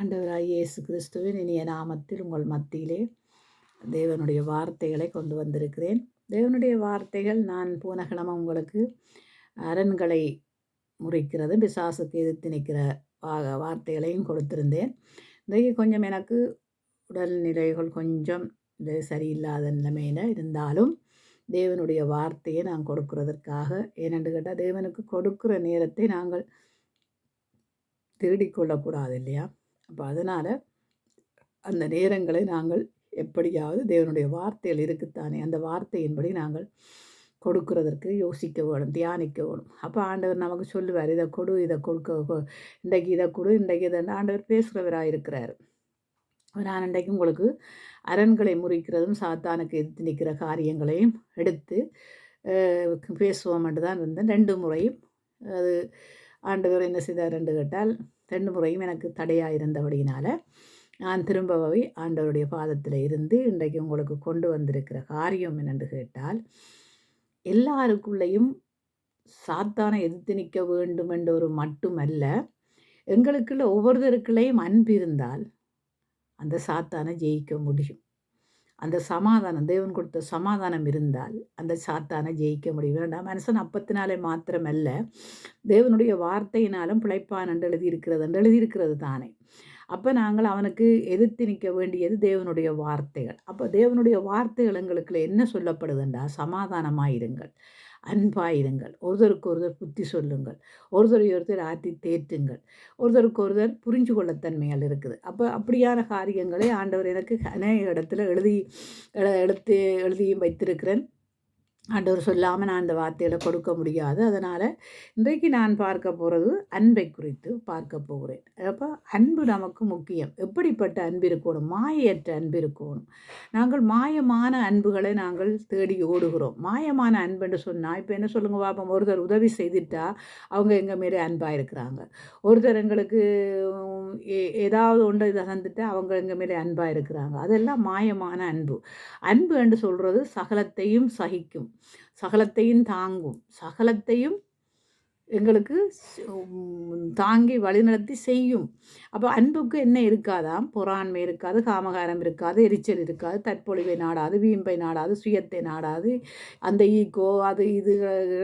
ஆண்டவராகிய இயேசு கிறிஸ்துவின் இனிய நாமத்தில் உங்கள் மத்தியிலே தேவனுடைய வார்த்தைகளை கொண்டு வந்திருக்கிறேன். தேவனுடைய வார்த்தைகள் நான் போன கிழமை உங்களுக்கு அரண்களை முறிக்கிறது பிசாசுக்கு எதிர்த்து நிற்கிற வார்த்தைகளையும் கொடுத்திருந்தேன். இன்றைக்கு கொஞ்சம் எனக்கு உடல்நிலைகள் கொஞ்சம் இது சரியில்லாத நிலைமையில் இருந்தாலும் தேவனுடைய வார்த்தையை நான் கொடுக்கிறதற்காக, ஏனென்று கேட்டால் தேவனுக்கு கொடுக்குற நேரத்தை நாங்கள் திருடிக்கொள்ளக்கூடாது இல்லையா? அப்போ அதனால் அந்த நேரங்களை நாங்கள் எப்படியாவது தேவனுடைய வார்த்தைகள் இருக்குத்தானே அந்த வார்த்தையின்படி நாங்கள் கொடுக்கிறதற்கு யோசிக்க வேணும், தியானிக்க வேணும். அப்போ ஆண்டவர் நமக்கு சொல்லுவார், இதை கொடு, இதை கொடுக்க, இன்றைக்கு இதை கொடு, இன்றைக்கு இதை ஆண்டவர் பேசுகிறவராக இருக்கிறார். நான் இன்றைக்கு உங்களுக்கு அரண்களை முறிக்கிறதும் சாத்தானுக்கு எதிர்த்து நிற்கிற காரியங்களையும் எடுத்து பேசுவோம் என்று தான் இருந்தேன். 2 முறையும் அது ஆண்டவர் என்ன செய்தார் என்று கேட்டால் 2 முறையும் எனக்கு தடையாக இருந்தபடியினால் நான் திரும்பவே ஆண்டவருடைய பாதத்தில் இருந்து இன்றைக்கு உங்களுக்கு கொண்டு வந்திருக்கிற காரியம் என்னென்று கேட்டால், எல்லாருக்குள்ளேயும் சாத்தானை எதிர்த்து நிற்க வேண்டும் என்ற ஒரு மட்டுமல்ல, எங்களுக்குள்ள ஒவ்வொருத்தருக்குள்ளேயும் அன்பு இருந்தால் அந்த சாத்தானை ஜெயிக்க முடியும். அந்த சமாதானம், தேவன் கொடுத்த சமாதானம் இருந்தால் அந்த சாத்தானை ஜெயிக்க முடியும். வேண்டாம், மனுஷன் அப்பத்தினாலே மாத்திரமல்ல, தேவனுடைய வார்த்தையினாலும் பிழைப்பான் என்று எழுதியிருக்கிறது தானே. அப்போ நாங்கள் அவனுக்கு எதிர்த்து நிற்க வேண்டியது தேவனுடைய வார்த்தைகள். அப்போ தேவனுடைய வார்த்தைகள் எங்களுக்குள்ள என்ன சொல்லப்படுதுண்டா, சமாதானமாயிருங்கள், அன்பாயிருங்கள், ஒருத்தருக்கு ஒருத்தர் புத்தி சொல்லுங்கள், ஒருத்தர் ஆற்றி தேற்றுங்கள், ஒருத்தர் புரிஞ்சு கொள்ளத்தன்மைகள் இருக்குது. அப்போ அப்படியான காரியங்களை ஆண்டவர் எனக்கு அநேக இடத்துல எழுதியும் வைத்திருக்கிறேன். ஆண்டவர் சொல்லாமல் நான் அந்த வார்த்தைகளை கொடுக்க முடியாது. அதனால் இன்றைக்கு நான் பார்க்க போகிறது அன்பை குறித்து பார்க்க போகிறேன். அப்போ அன்பு நமக்கு முக்கியம். எப்படிப்பட்ட அன்பு இருக்கணும்? மாயையற்ற அன்பு இருக்கணும். நாங்கள் மாயமான அன்புகளை நாங்கள் தேடி ஓடுகிறோம். மாயமான அன்புன்னு சொன்னால் இப்போ என்ன சொல்லுங்க பாப்போம், ஒருத்தர் உதவி செய்துட்டா அவங்க எங்கள் மாரி அன்பாக இருக்கிறாங்க. ஒருத்தர் எங்களுக்கு ஏதாவது ஒன்றை தந்துட்டு அவங்க எங்கள் மாரி அன்பாக இருக்கிறாங்க. அதெல்லாம் மாயமான அன்பு. அன்பு என்று சொல்கிறது சகலத்தையும் சகிக்கும், சகலத்தையும் தாங்கும், சகலத்தையும் எங்களுக்கு தாங்கி வழிநடத்தி செய்யும். அப்போ அன்புக்கு என்ன இருக்காதாம்? பொறாண்மை இருக்காது, காமகாரம் இருக்காது, எரிச்சல் இருக்காது, தற்பொழிவை நாடாது, வீம்பை நாடாது, சுயத்தை நாடாது, அந்த ஈகோ அது இது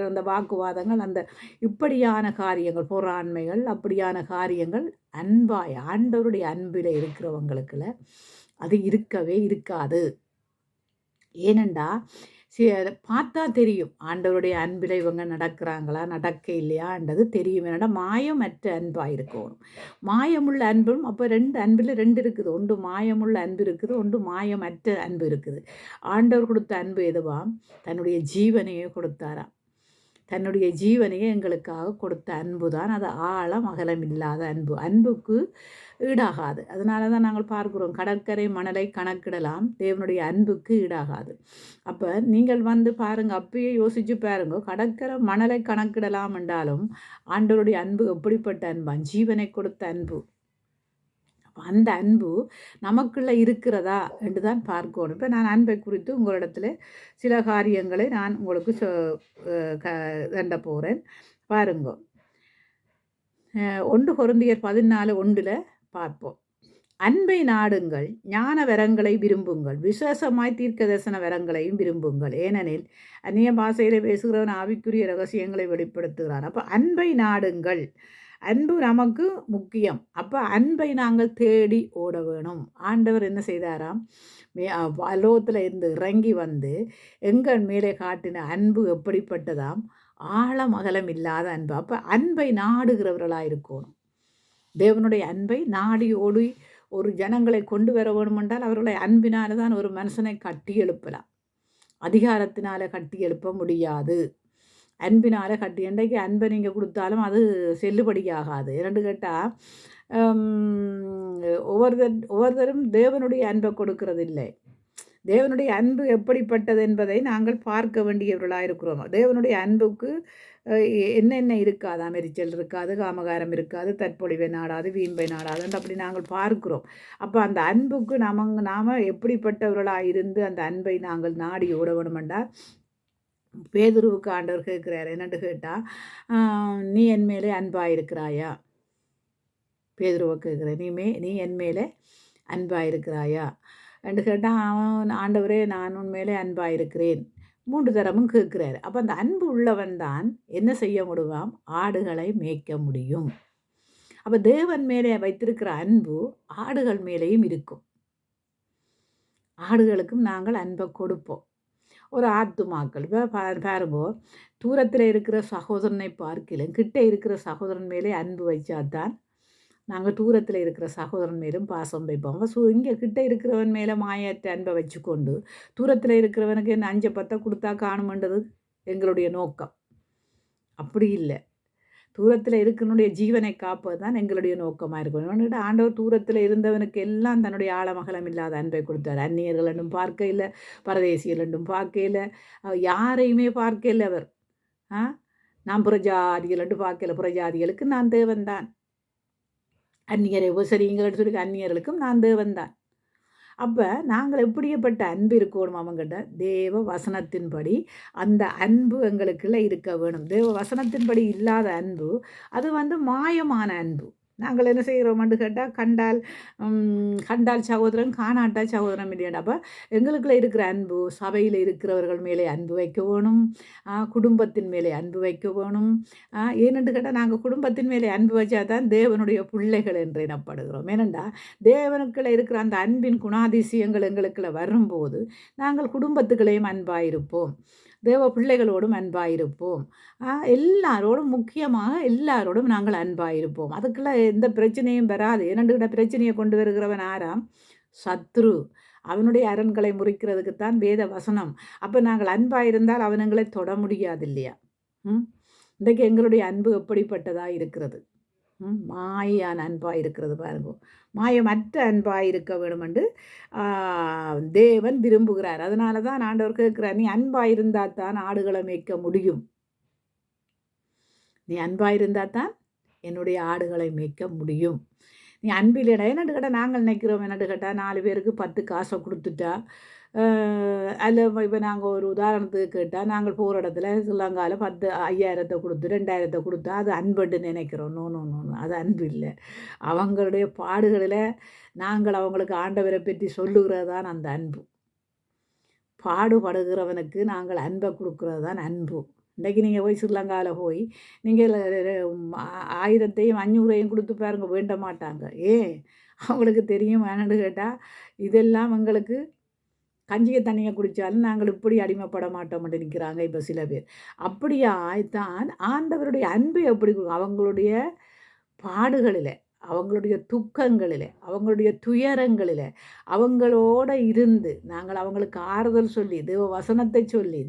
அந்த வாக்குவாதங்கள், அந்த இப்படியான காரியங்கள், பொறாண்மைகள், அப்படியான காரியங்கள் அன்பாய் ஆண்டவருடைய அன்பில் இருக்கிறவங்களுக்குள்ள அது இருக்கவே இருக்காது. ஏனெண்டா பார்த்தா தெரியும் ஆண்டவருடைய அன்பில் இவங்க நடக்கிறாங்களா நடக்க இல்லையான்றது தெரியும். என்னடா மாயமற்ற அன்பாக இருக்கணும். மாயமுள்ள அன்பும் அப்போ அன்பில் 2 இருக்குது. ஒன்று மாயமுள்ள அன்பு இருக்குது, ஒன்று மாயமற்ற அன்பு இருக்குது. ஆண்டவர் கொடுத்த அன்பு எதுவாம்? தன்னுடைய ஜீவனையே கொடுத்தாராம். தன்னுடைய ஜீவனையே எங்களுக்காக கொடுத்த அன்பு தான் அது ஆழம் அகலம் இல்லாத அன்பு. அன்புக்கு ஈடாகாது. அதனால தான் நாங்கள் பார்க்கிறோம், கடற்கரை மணலை கணக்கிடலாம், தேவனுடைய அன்புக்கு ஈடாகாது. அப்போ நீங்கள் பாருங்கள், அப்பயே யோசித்து பாருங்க, கடற்கரை மணலை கணக்கிடலாம் என்றாலும் ஆண்டவருடைய அன்பு எப்படிப்பட்ட அன்பான்? ஜீவனை கொடுத்த அன்பு. அந்த அன்பு நமக்குள்ளே இருக்கிறதா என்று தான் பார்க்கணும். இப்போ நான் அன்பை குறித்து உங்களிடத்தில் சில காரியங்களை நான் உங்களுக்கு தண்ட போகிறேன். பாருங்க, 1 கொரிந்தியர் 14:1 பார்ப்போம். அன்பை நாடுங்கள், ஞான வரங்களை விரும்புங்கள், விசேஷமாய் தீர்க்க தரிசன வரங்களையும் விரும்புங்கள், ஏனெனில் அந்நிய பாஷையில் பேசுகிறவன் ஆவிக்குரிய ரகசியங்களை வெளிப்படுத்துகிறான். அப்போ அன்பை நாடுங்கள். அன்பு நமக்கு முக்கியம். அப்போ அன்பை நாங்கள் தேடி ஓட வேணும். ஆண்டவர் என்ன செய்தாராம்? லோகத்தில் இருந்து இறங்கி வந்து எங்கள் மேலே காட்டின அன்பு எப்படிப்பட்டதாம்? ஆழம் அகலம் இல்லாத அன்பு. அப்போ அன்பை நாடுகிறவர்களாக இருக்கணும். தேவனுடைய அன்பை நாடி ஓடி ஒரு ஜனங்களை கொண்டு வர வேணுமென்றால் அவர்களை அன்பினால தான் ஒரு மனுஷனை கட்டி எழுப்பலாம். அதிகாரத்தினால கட்டி எழுப்ப முடியாது. அன்பினால் கட்டி, இன்றைக்கு அன்பை நீங்கள் கொடுத்தாலும் அது செல்லுபடியாகாது. இரண்டு கேட்டால் ஒவ்வொருத்தரும் தேவனுடைய அன்பை கொடுக்கறதில்லை. தேவனுடைய அன்பு எப்படிப்பட்டது என்பதை நாங்கள் பார்க்க வேண்டியவர்களாக இருக்கிறோம். தேவனுடைய அன்புக்கு என்னென்ன இருக்காது? எரிச்சல் இருக்காது, காமகாரம் இருக்காது, தற்பொழிவை நாடாது, வீம்பை நாடாதுன்னு அப்படி நாங்கள் பார்க்கிறோம். அப்போ அந்த அன்புக்கு நாம் எப்படிப்பட்டவர்களாக இருந்து அந்த அன்பை நாங்கள் நாடி ஓட வேணுமெண்டா, பேதுருவுக்கு ஆண்டவர் கேட்குறாரு, என்னென்னு கேட்டால், நீ என் மேலே அன்பாக இருக்கிறாயா? பேதுருவை கேட்குறேன், நீ என் மேலே அன்பாக இருக்கிறாயா என்று கேட்டால் அவன், ஆண்டவரே நான் உன் மேலே அன்பாக இருக்கிறேன் 3 தரமும் கேட்குறாரு. அப்போ அந்த அன்பு உள்ளவன் தான் என்ன செய்ய முடியுமாம்? ஆடுகளை மேய்க்க முடியும். அப்போ தேவன் மேலே வைத்திருக்கிற அன்பு ஆடுகள் மேலேயும் இருக்கும். ஆடுகளுக்கும் நாங்கள் அன்பை கொடுப்போம். ஒரு ஆத்துமாக்கள் இப்போ பாருங்க, தூரத்தில் இருக்கிற சகோதரனை பார்க்கிலும் கிட்ட இருக்கிற சகோதரன் மேலே அன்பு வச்சாதான் நாங்கள் தூரத்தில் இருக்கிற சகோதரன் மேலும் பாசம் வைப்போம். இங்கே கிட்ட இருக்கிறவன் மேலே மாயற்ற அன்பை வச்சுக்கொண்டு தூரத்தில் இருக்கிறவனுக்கு என்ன 5 10 கொடுத்தா காணுமென்றது எங்களுடைய நோக்கம். அப்படி இல்லை. தூரத்தில் இருக்கிறனுடைய ஜீவனை காப்பது தான் எங்களுடைய நோக்கமாக இருக்கும். என்னென்னு ஆண்டவர் தூரத்தில் இருந்தவனுக்கு எல்லாம் தன்னுடைய ஆழமகலம் இல்லாத அன்பை கொடுத்தார். அந்நியர்கள் என்றும் பார்க்கையில், பரதேசிகள் என்றும் பார்க்கையில், யாரையுமே பார்க்கையில் அவர். நான் புறஜாதிகள் என்று பார்க்கல. புறஜாதிகளுக்கு நான் தேவன் தான். அந்நியரை உபசரிங்கள் சொல்லி அந்நியர்களுக்கும் நான் தேவன் தான். அப்போ நாங்கள் எப்படியப்பட்ட அன்பு இருக்கணும் அவங்ககிட்ட? தேவ வசனத்தின்படி அந்த அன்பு எங்களுக்குள்ள இருக்க வேணும். தேவ வசனத்தின்படி இல்லாத அன்பு அது மாயமான அன்பு. நாங்கள் என்ன செய்கிறோம்னு கேட்டால், கண்டால் சகோதரன் காணாட்டா சகோதரன் இல்லையாடா. அப்போ எங்களுக்குள்ள இருக்கிற அன்பு சபையில் இருக்கிறவர்கள் மேலே அன்பு வைக்க வேணும், குடும்பத்தின் மேலே அன்பு வைக்க வேணும். ஏனென்று கேட்டால் நாங்கள் குடும்பத்தின் மேலே அன்பு வச்சா தான் தேவனுடைய பிள்ளைகள் என்று எனப்படுகிறோம். ஏனெண்டா தேவனுக்குள்ள இருக்கிற அந்த அன்பின் குணாதிசயங்கள் எங்களுக்குள்ள வரும்போது நாங்கள் குடும்பத்துக்களையும் அன்பாயிருப்போம், தேவ பிள்ளைகளோடும் அன்பாயிருப்போம், எல்லாரோடும், முக்கியமாக எல்லாரோடும் நாங்கள் அன்பாயிருப்போம். அதுக்குள்ள எந்த பிரச்சனையும் வராது. ஏனென்று பிரச்சனையை கொண்டு வருகிறவன் ஆறாம்? சத்ரு. அவனுடைய அரண்களை முறிக்கிறதுக்குத்தான் வேத வசனம். அப்போ நாங்கள் அன்பாயிருந்தால் அவனங்களை தொட முடியாது இல்லையா? இன்றைக்கு எங்களுடைய அன்பு எப்படிப்பட்டதாக இருக்கிறது? மாயான அன்பாக இருக்கிறது பாருங்க. மாயமற்ற அன்பாக இருக்க வேணும் என்று தேவன் விரும்புகிறார். அதனால தான் ஆண்டவர் கேட்கிறார், நீ அன்பாக இருந்தால் தான் ஆடுகளை மேய்க்க முடியும். நீ அன்பாக இருந்தால் தான் என்னுடைய ஆடுகளை மேய்க்க முடியும். நீ அன்பில் என்னட்டு கேட்டால் நாங்கள் நினைக்கிறோம், என்னட்டு கேட்டால் 4 பேருக்கு 10 காசை கொடுத்துட்டா, அதில் இப்போ நாங்கள் ஒரு உதாரணத்துக்கு கேட்டால், நாங்கள் போகிற இடத்துல ஸ்ரீலங்காவில் 5,000 கொடுத்து 2,000 கொடுத்தா அது அன்புன்னு நினைக்கிறோம். நோ, அது அன்பு இல்லை. அவங்களுடைய பாடுகளில் நாங்கள் அவங்களுக்கு ஆண்டவரை பற்றி சொல்லுகிறது தான் அந்த அன்பு. பாடுபடுகிறவனுக்கு நாங்கள் அன்பை கொடுக்குறது தான் அன்பு. இன்றைக்கி நீங்கள் போய் ஸ்ரீலங்காவில் போய் நீங்கள் 1000 500 கொடுத்து பாருங்க, வேண்ட மாட்டாங்க. அவங்களுக்கு தெரியும் என்னன்னு கேட்டால், இதெல்லாம் எங்களுக்கு கஞ்சியை தண்ணியை குடித்தாலும் நாங்கள் இப்படி அடிமைப்பட மாட்டோம்னு நிற்கிறாங்க இப்போ சில பேர். அப்படியாய்த்தான் ஆண்டவருடைய அன்பு எப்படி அவங்களுடைய பாடுகளில், அவங்களுடைய துக்கங்களில், அவங்களுடைய துயரங்களில் அவங்களோடு இருந்து நாங்கள் அவங்களுக்கு ஆறுதல் சொல்லி, தேவ வசனத்தை சொல்லி,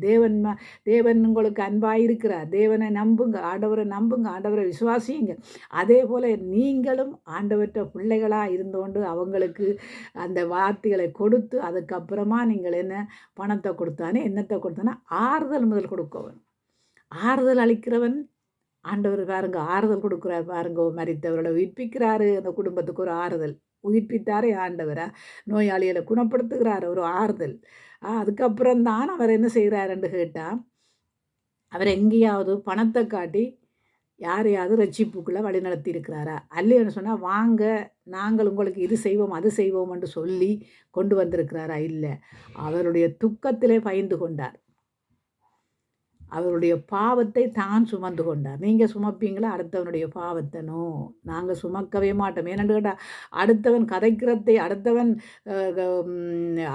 தேவன் உங்களுக்கு அன்பாக இருக்கிறார், தேவனை நம்புங்க, ஆண்டவரை நம்புங்க, ஆண்டவரை விசுவாசியுங்க, அதே போல் நீங்களும் ஆண்டவற்ற பிள்ளைகளாக இருந்தோண்டு அவங்களுக்கு அந்த வார்த்தைகளை கொடுத்து, அதுக்கப்புறமா நீங்கள் என்ன பணத்தை கொடுத்தானே, என்னத்தை கொடுத்தானே, ஆறுதல் முதல் கொடுக்கவன். ஆறுதல் அளிக்கிறவன் ஆண்டவர் பாருங்க, ஆறுதல் கொடுக்குறாரு பாருங்க. மரித்தவர்களை உயிர்ப்பிக்கிறாரு, அந்த குடும்பத்துக்கு ஒரு ஆறுதல். உயிர்ப்பித்தாரே ஆண்டவரை, நோயாளிகளை குணப்படுத்துகிறார், ஒரு ஆறுதல். அதுக்கப்புறம் தான் அவர் என்ன செய்கிறாருன்னு கேட்டால், அவர் எங்கேயாவது பணத்தை காட்டி யாரையாவது ரட்சிப்புக்குள்ளே வழி நடத்தி இருக்கிறாரா? அல்லைன்னு சொன்னால், வாங்க நாங்கள் உங்களுக்கு இது செய்வோம் அது செய்வோம்னு சொல்லி கொண்டு வந்திருக்கிறாரா? இல்லை. அவருடைய துக்கத்திலே பயந்து கொண்டார். அவருடைய பாவத்தை தான் சுமந்து கொண்டார். நீங்கள் சுமப்பீங்களா அடுத்தவனுடைய பாவத்தனோ? நாங்கள் சுமக்கவே மாட்டோம். ஏனென்று கேட்டால், அடுத்தவன் கதைக்கிறதை,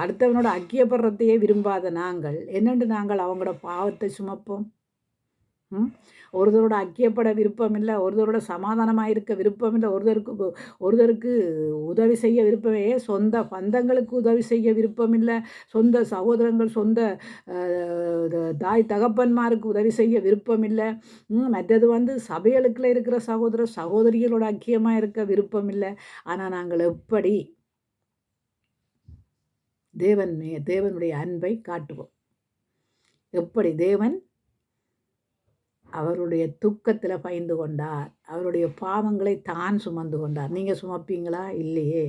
அடுத்தவனோட ஐக்கியப்படுறதையே விரும்பாத நாங்கள் என்னென்று அவங்களோட பாவத்தை சுமப்போம்? ஒருத்தரோட ஐக்கியப்பட விருப்பம் இல்லை, ஒருத்தரோட சமாதானமாக இருக்க விருப்பம் இல்லை, ஒருத்தருக்கு உதவி செய்ய விருப்பமே, சொந்த பந்தங்களுக்கு உதவி செய்ய விருப்பம் இல்லை, சொந்த சகோதரங்கள், சொந்த தாய் தகப்பன்மாருக்கு உதவி செய்ய விருப்பம் இல்லை. மற்றது சபைகளுக்குள்ள இருக்கிற சகோதரிகளோட ஐக்கியமாக இருக்க விருப்பம் இல்லை. ஆனால் நாங்கள் எப்படி தேவனுடைய அன்பை காட்டுவோம்? எப்படி தேவன் அவருடைய துக்கத்தில் பயந்து கொண்டார், அவருடைய பாவங்களை தான் சுமந்து கொண்டார். நீங்கள் சுமப்பீங்களா? இல்லையே.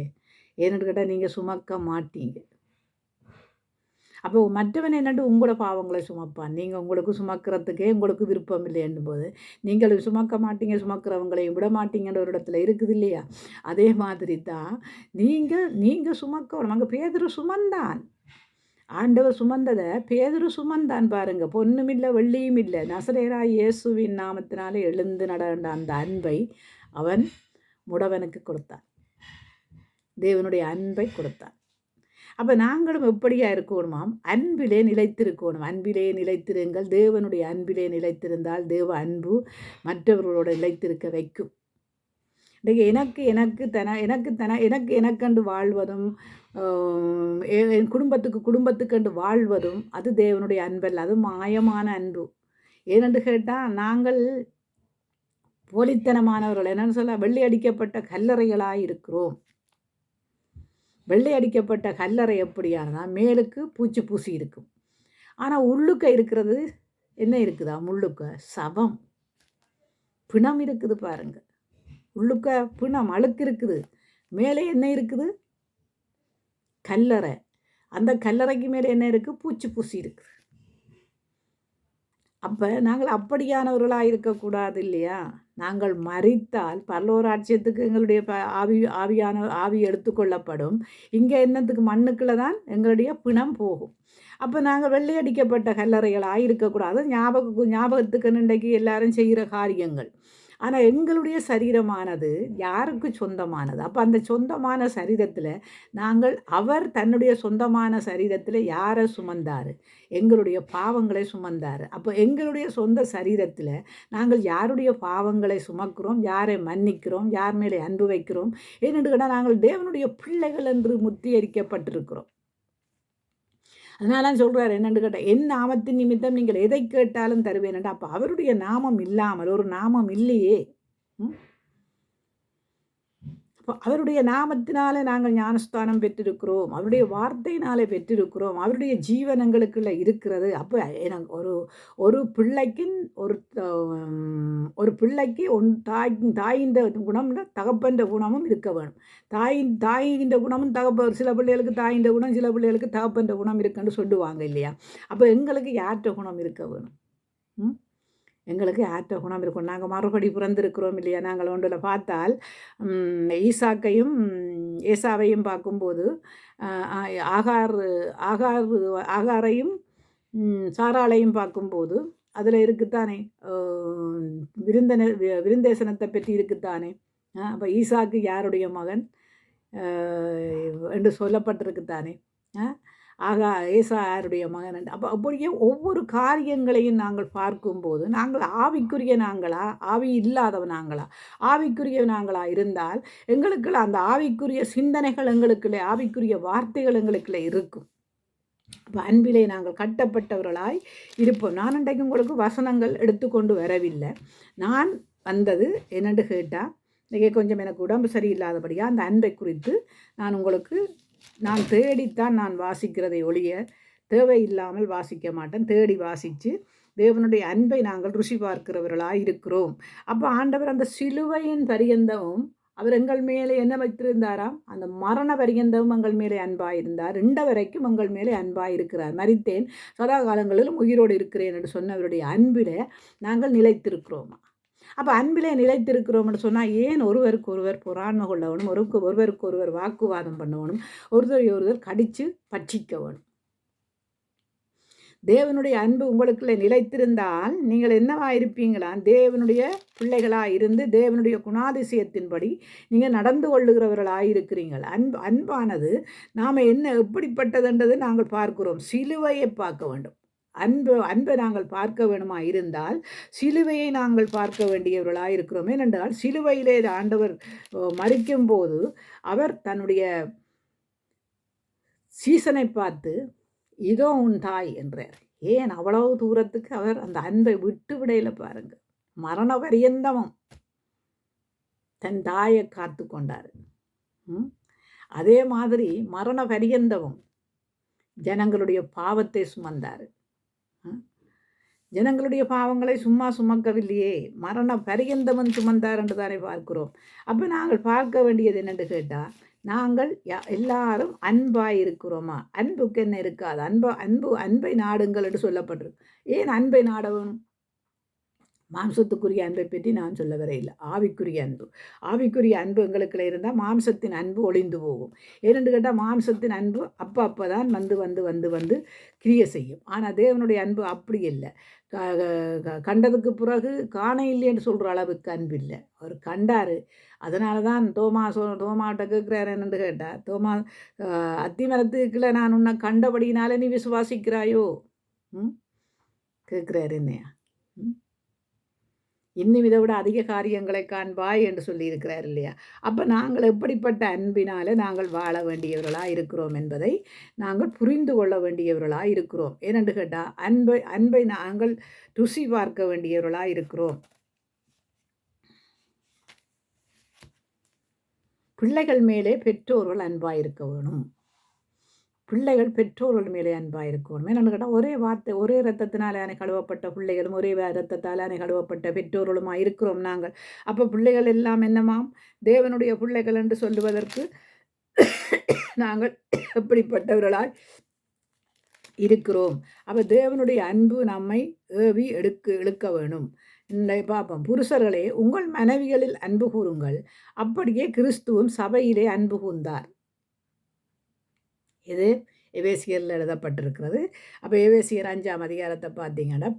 ஏன்னு கேட்டால் நீங்கள் சுமக்க மாட்டீங்க. அப்போ மற்றவன் என்னட்டு உங்களோட பாவங்களை சுமப்பான். நீங்கள் உங்களுக்கு சுமக்கிறதுக்கே உங்களுக்கு விருப்பம் இல்லைன்னும் போது நீங்கள் சுமக்க மாட்டீங்க, சுமக்கிறவங்களையும் விட மாட்டீங்கன்ற ஒரு இடத்துல இருக்குது இல்லையா? அதே மாதிரி தான் நீங்கள் சுமக்கணும். அங்கே பேதுரு சுமந்தான். ஆண்டவர் சுமந்ததை பேதுரு சுமந்தான் பாருங்க. பொன்னும் இல்லை வெள்ளியும் இல்லை, நசரேயராகிய இயேசுவின் நாமத்தினாலே எழுந்து நடந்த அந்த அன்பை அவன் முடவனுக்கு கொடுத்தான். தேவனுடைய அன்பை கொடுத்தான். அப்போ நாங்களும் எப்படியா இருக்கணுமாம்? அன்பிலே நிலைத்திருக்கணும். அன்பிலே நிலைத்திருங்கள். தேவனுடைய அன்பிலே நிலைத்திருந்தால் தேவ அன்பு மற்றவர்களோட நிலைத்திருக்க வைக்கும். இன்றைக்கு எனக்கென்று வாழ்வதும் என் குடும்பத்துக்கென்று வாழ்வதும் அது தேவனுடைய அன்பல்ல, அது மாயமான அன்பு. ஏனென்று கேட்டால் நாங்கள் போலித்தனமானவர்கள். என்னன்னு சொல்ல, வெள்ளை அடிக்கப்பட்ட கல்லறைகளாக இருக்கிறோம். வெள்ளை அடிக்கப்பட்ட கல்லறை எப்படியானா மேலுக்கு பூச்சி பூசி இருக்கும், ஆனால் உள்ளுக்க இருக்கிறது என்ன இருக்குதா? முள்ளுக்க சபம், பிணம் இருக்குது பாருங்க. உள்ளுக்க பிணம், அழுக்கு இருக்குது. மேலே என்ன இருக்குது? கல்லறை. அந்த கல்லறைக்கு மேலே என்ன இருக்குது? பூச்சி பூசி இருக்குது. அப்போ நாங்கள் அப்படியானவர்களாக இருக்கக்கூடாது இல்லையா? நாங்கள் மரித்தால் பரலோராட்சியத்துக்கு எங்களுடைய ஆவி எடுத்துக்கொள்ளப்படும். இங்கே என்னத்துக்கு? மண்ணுக்குள்ளே தான் எங்களுடைய பிணம் போகும். அப்போ நாங்கள் வெள்ளையடிக்கப்பட்ட கல்லறைகளாக இருக்கக்கூடாது. ஞாபகத்துக்கு இன்றைக்கு எல்லாரும் செய்கிற காரியங்கள். ஆனால் எங்களுடைய சரீரமானது யாருக்கு சொந்தமானது? அப்போ அந்த சொந்தமான சரீரத்தில் அவர் தன்னுடைய சொந்தமான சரீரத்தில் யாரை சுமந்தார்? எங்களுடைய பாவங்களை சுமந்தார். அப்போ எங்களுடைய சொந்த சரீரத்தில் நாங்கள் யாருடைய பாவங்களை சுமக்கிறோம், யாரை மன்னிக்கிறோம், யார் மேலே அன்பு வைக்கிறோம்? ஏனென்று கேட்டால் நாங்கள் தேவனுடைய பிள்ளைகள் என்று முத்திகரிக்கப்பட்டிருக்கிறோம். அதனால சொல்கிறார் என்னென்னு கேட்டால், என் நாமத்தின் நிமித்தம் நீங்கள் எதை கேட்டாலும் தருவேன்டா. அப்போ அவருடைய நாமம் இல்லாமல் ஒரு நாமம் இல்லையே. அப்போ அவருடைய நாமத்தினாலே நாங்கள் ஞானஸ்தானம் பெற்றிருக்கிறோம், அவருடைய வார்த்தையினாலே பெற்றிருக்கிறோம், அவருடைய ஜீவன் எங்களுக்குள்ள இருக்கிறது. அப்போ எனக்கு ஒரு பிள்ளைக்கு ஒரு பிள்ளைக்கு தாயின் குணம் தகப்பன்ற குணமும் இருக்க வேணும். தாயின் குணமும் சில பிள்ளைகளுக்கு தாயின் குணம், சில பிள்ளைகளுக்கு தகப்பன்ற குணம் இருக்குன்னு சொல்லுவாங்க இல்லையா? அப்போ எங்களுக்கு யார்கிட்ட குணம் இருக்க வேணும்? எங்களுக்கு யார்கிட்ட குணம் இருக்கும்? நாங்கள் மறுபடி பிறந்திருக்கிறோம் இல்லையா? நாங்கள் ஒன்றில் பார்த்தால் ஈசாக்கையும் ஏசாவையும் பார்க்கும்போது ஆகாரையும் சாராளையும் பார்க்கும்போது அதில் இருக்குத்தானே விருந்தேசனத்தை பற்றி இருக்குத்தானே. அப்போ ஈசாக்கு யாருடைய மகன் என்று சொல்லப்பட்டிருக்குத்தானே. ஏசா யாருடைய மகன். அப்போ அப்படியே ஒவ்வொரு காரியங்களையும் நாங்கள் பார்க்கும்போது நாங்கள் ஆவிக்குரிய நாங்களா, ஆவி இல்லாதவ நாங்களா? ஆவிக்குரிய நாங்களா இருந்தால் எங்களுக்குள்ள அந்த ஆவிக்குரிய சிந்தனைகள் எங்களுக்குள்ளே, ஆவிக்குரிய வார்த்தைகள் எங்களுக்குள்ளே இருக்கும். அப்போ அன்பிலே நாங்கள் கட்டப்பட்டவர்களாய் இருப்போம். நான் இன்றைக்கு உங்களுக்கு வசனங்கள் எடுத்துக்கொண்டு வரவில்லை. நான் வந்தது என்னென்று கேட்டால், இன்றைக்கி கொஞ்சம் எனக்கு உடம்பு சரியில்லாதபடியாக அந்த அன்பை குறித்து நான் தேடித்தான் நான் வாசிக்கிறதை ஒழிய தேவையில்லாமல் வாசிக்க மாட்டேன். தேடி வாசித்து தேவனுடைய அன்பை நாங்கள் ருசி பார்க்கிறவர்களாக இருக்கிறோம். அப்போ ஆண்டவர் அந்த சிலுவையின் பரியந்தமும் அவர் எங்கள் மேலே என்ன வைத்திருந்தாராம்? அந்த மரண பரியந்தமும் எங்கள் மேலே அன்பாயிருந்தார். வரைக்கும் எங்கள் மேலே அன்பாயிருக்கிறார். மரித்தேன், சதா காலங்களிலும் உயிரோடு இருக்கிறேன் என்று சொன்னவருடைய அன்பில் நாங்கள் நிலைத்திருக்கிறோமா? அப்போ அன்பிலே நிலைத்திருக்கிறோம்னு சொன்னால் ஏன் ஒருவருக்கு ஒருவர் பொறாமை கொள்ளவனும், ஒருவருக்கு ஒருவர் வாக்குவாதம் பண்ணவனும், ஒருவர் கடித்து பட்சிக்க வேணும்? தேவனுடைய அன்பு உங்களுக்குள்ளே நிலைத்திருந்தால் நீங்கள் என்னவா இருப்பீங்களா? தேவனுடைய பிள்ளைகளாக இருந்து தேவனுடைய குணாதிசயத்தின்படி நீங்கள் நடந்து கொள்ளுகிறவர்களாக இருக்கிறீங்கள். அன்பானது நாம் எப்படிப்பட்டதுன்றது நாங்கள் பார்க்கிறோம். சிலுவையை பார்க்க வேண்டும். அன்பை நாங்கள் பார்க்க வேணுமா இருந்தால் சிலுவையை நாங்கள் பார்க்க வேண்டியவர்களாக இருக்கிறோம். ஏனென்றால் சிலுவையிலே ஆண்டவர் மரிக்கும்போது அவர் தன்னுடைய சீசனை பார்த்து இதோ உன் தாய் என்றார். ஏன் அவ்வளவு தூரத்துக்கு அவர் அந்த அன்பை விட்டு விடையில பாருங்க. மரண பரியந்தமும் தன் தாயை காத்து கொண்டார். அதே மாதிரி மரண பரியந்தமும் ஜனங்களுடைய பாவத்தை சுமந்தார். ஜனங்களுடைய பாவங்களை சும்மா சுமக்கவில்லையே, மரண பரியந்தமன் சுமந்தார் என்று தானே பார்க்கிறோம். அப்போ நாங்கள் பார்க்க வேண்டியது என்னென்று கேட்டால், நாங்கள் எல்லாரும் அன்பாய் இருக்கிறோமா? அன்புக்கு என்ன இருக்காது? அன்பை நாடுங்கள் என்று சொல்லப்பட்டிருக்கு. ஏன் அன்பை நாடவும்? மாம்சத்துக்குரிய அன்பை பற்றி நான் சொல்ல வரையில்லை. ஆவிக்குரிய அன்பு. ஆவிக்குரிய அன்பு எங்களுக்குள்ள இருந்தால் மாம்சத்தின் அன்பு ஒளிந்து போகும். ஏனென்று கேட்டால் மாம்சத்தின் அன்பு அப்போ தான் வந்து கிரியை செய்யும். ஆனால் தேவனுடைய அன்பு அப்படி இல்லை. கண்டதுக்கு பிறகு காண இல்லைன்னு சொல்கிற அளவுக்கு அன்பு இல்லை. அவர் கண்டார். அதனால தான் தோமாட்ட கேட்குறாரு என்னென்று கேட்டார். தோமா, அத்திமரத்துக்குள்ள நான் உன்னை கண்டபடினால நீ விசுவாசிக்கிறாயோ கேட்குறாரு என்னையா. இன்னும் இதை விட அதிக காரியங்களை காண்பாய் என்று சொல்லியிருக்கிறார் இல்லையா? அப்போ நாங்கள் எப்படிப்பட்ட அன்பினால் நாங்கள் வாழ வேண்டியவர்களாக இருக்கிறோம் என்பதை நாங்கள் புரிந்து கொள்ள வேண்டியவர்களாக இருக்கிறோம். ஏனென்று கேட்டால் அன்பை நாங்கள் ருசி பார்க்க வேண்டியவர்களாக இருக்கிறோம். பிள்ளைகள் மேலே பெற்றோர்கள் அன்பாக இருக்க வேணும். பிள்ளைகள் பெற்றோர்கள் மேலே அன்பாக இருக்கணும். என்னென்னு கேட்டால் ஒரே வார்த்தை, ஒரே இரத்தத்தினாலே கழுவப்பட்ட பிள்ளைகளும் ஒரே இரத்தத்தால் கழுவப்பட்ட பெற்றோர்களுமாக இருக்கிறோம் நாங்கள். அப்போ பிள்ளைகள் எல்லாம் என்னமாம்? தேவனுடைய பிள்ளைகள் என்று சொல்லுவதற்கு நாங்கள் எப்படிப்பட்டவர்களாய் இருக்கிறோம். அப்போ தேவனுடைய அன்பு நம்மை ஏவி இழுக்க வேணும். பார்ப்போம். புருஷர்களே, உங்கள் மனைவிகளில் அன்பு கூறுங்கள், அப்படியே கிறிஸ்துவும் சபையிலே அன்பு கூர்ந்தார். இது எபேசியரில் எழுதப்பட்டிருக்கிறது. அப்போ எபேசியர் 5ஆம் அதிகாரத்தை பார்த்தீங்கன்னா,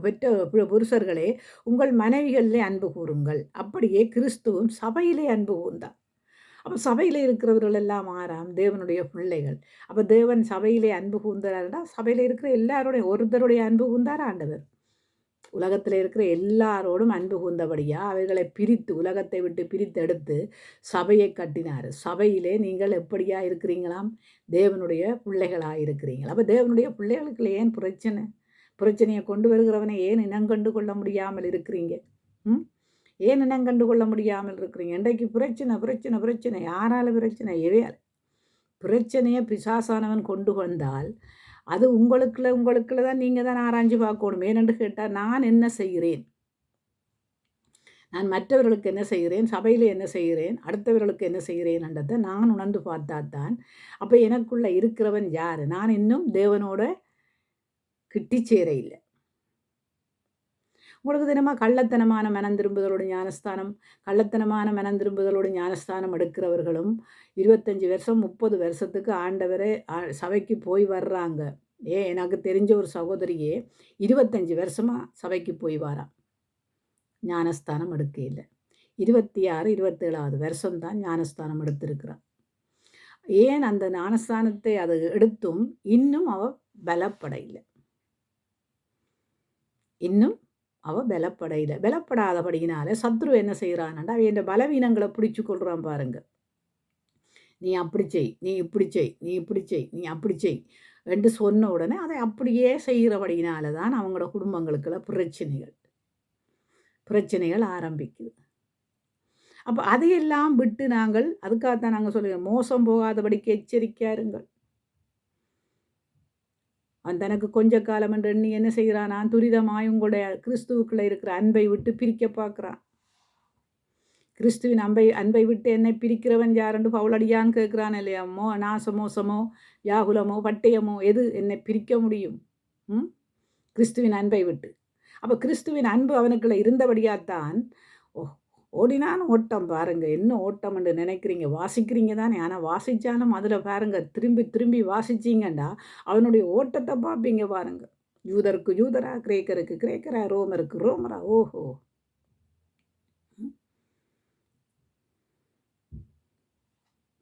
பெற்ற புருஷர்களே உங்கள் மனைவிகளிலே அன்பு கூறுங்கள், அப்படியே கிறிஸ்துவும் சபையிலே அன்பு கூர்ந்தார். அப்போ சபையில் இருக்கிறவர்கள் எல்லாம் ஆறாம் தேவனுடைய பிள்ளைகள். அப்போ தேவன் சபையிலே அன்பு கூர்ந்தார்னா சபையில் இருக்கிற எல்லாருடைய ஒருத்தருடைய அன்பு கூர்ந்தார் ஆண்டவர். உலகத்தில் இருக்கிற எல்லாரோடும் அன்பு கூர்ந்தபடியாக அவைகளை பிரித்து, உலகத்தை விட்டு பிரித்து எடுத்து சபையை கட்டினார். சபையிலே நீங்கள் எப்படியா இருக்கிறீங்களாம்? தேவனுடைய பிள்ளைகளாக இருக்கிறீங்களா? அப்போ தேவனுடைய பிள்ளைகளுக்கு ஏன் பிரச்சனையை கொண்டு வருகிறவனை ஏன் இனங்கண்டு கொள்ள முடியாமல் இருக்கிறீங்க? ஏன் இனங்கண்டு கொள்ள முடியாமல் இருக்கிறீங்க? இன்றைக்கு பிரச்சனை யாரால பிரச்சனை? எவையால் பிரச்சனையை பிசாசானவன் கொண்டு வந்தால் அது உங்களுக்குள்ள தான் நீங்கள் தான் ஆராய்ஞ்சு பார்க்கணும். ஏனென்று கேட்டால் நான் என்ன செய்கிறேன், நான் மற்றவர்களுக்கு என்ன செய்கிறேன், சபையில் என்ன செய்கிறேன், அடுத்தவர்களுக்கு என்ன செய்கிறேன்ன்றதை நான் உணர்ந்து பார்த்தாத்தான் அப்போ எனக்குள்ளே இருக்கிறவன் யார்? நான் இன்னும் தேவனோட கிட்டி சேர இல்லை. உங்களுக்கு தினமாக கள்ளத்தனமான மனந்திரும்புதலோடு ஞானஸ்தானம் எடுக்கிறவர்களும் 25 வருஷம் 30 வருஷத்துக்கு ஆண்டவரை சபைக்கு போய் வர்றாங்க. எனக்கு தெரிஞ்ச ஒரு சகோதரியே 25 வருஷமாக சபைக்கு போய் வரான், ஞானஸ்தானம் எடுக்க இல்லை. 26 27வது வருஷம்தான் ஞானஸ்தானம் எடுத்திருக்கிறான். ஏன் அந்த ஞானஸ்தானத்தை அது எடுத்தும் இன்னும் அவள் பலப்பட இல்லை. இன்னும் அவள் பலப்படாதபடியினால சத்ரு என்ன செய்கிறான்டா, அவன் என் பலவீனங்களை பிடிச்சு கொள்கிறான் பாருங்க. நீ அப்படி செய், நீ இப்படி செய், நீ இப்படி செய், நீ அப்படி செய் என்று சொன்ன உடனே அதை அப்படியே செய்கிறபடியினால தான் அவங்களோட குடும்பங்களுக்குள்ள பிரச்சனைகள் ஆரம்பிக்குது. அப்போ அதையெல்லாம் விட்டு நாங்கள் அதுக்காகத்தான் நாங்கள் சொல்லுவோம், மோசம் போகாதபடிக்கு எச்சரிக்கையாருங்கள். அவன் தனக்கு கொஞ்ச காலம் என்று எண்ணி என்ன செய்கிறான்? நான் துரிதமாய் உங்களுடைய கிறிஸ்துவுக்குள்ளே இருக்கிற அன்பை விட்டு பிரிக்க பார்க்குறான். கிறிஸ்துவின் அன்பை விட்டு என்னை பிரிக்கிறவன் யாரென்று பவுலடியான்னு கேட்குறான் இல்லையா? நாசமோசமோ யாகுலமோ பட்டயமோ எது என்னை பிரிக்க முடியும்? கிறிஸ்துவின் அன்பை விட்டு. அப்போ கிறிஸ்துவின் அன்பு அவனுக்குள்ள இருந்தபடியாத்தான் ஓடினான் ஓட்டம் பாருங்க. என்ன ஓட்டம் என்று நினைக்கிறீங்க? வாசிக்கிறீங்க தானே, ஆனால் வாசித்தாலும் அதில் பாருங்க திரும்பி வாசிச்சிங்கண்டா அவனுடைய ஓட்டத்தை பார்ப்பீங்க பாருங்க. யூதருக்கு யூதரா, கிரேக்கருக்கு கிரேக்கரா, ரோமருக்கு ரோமரா. ஓஹோ,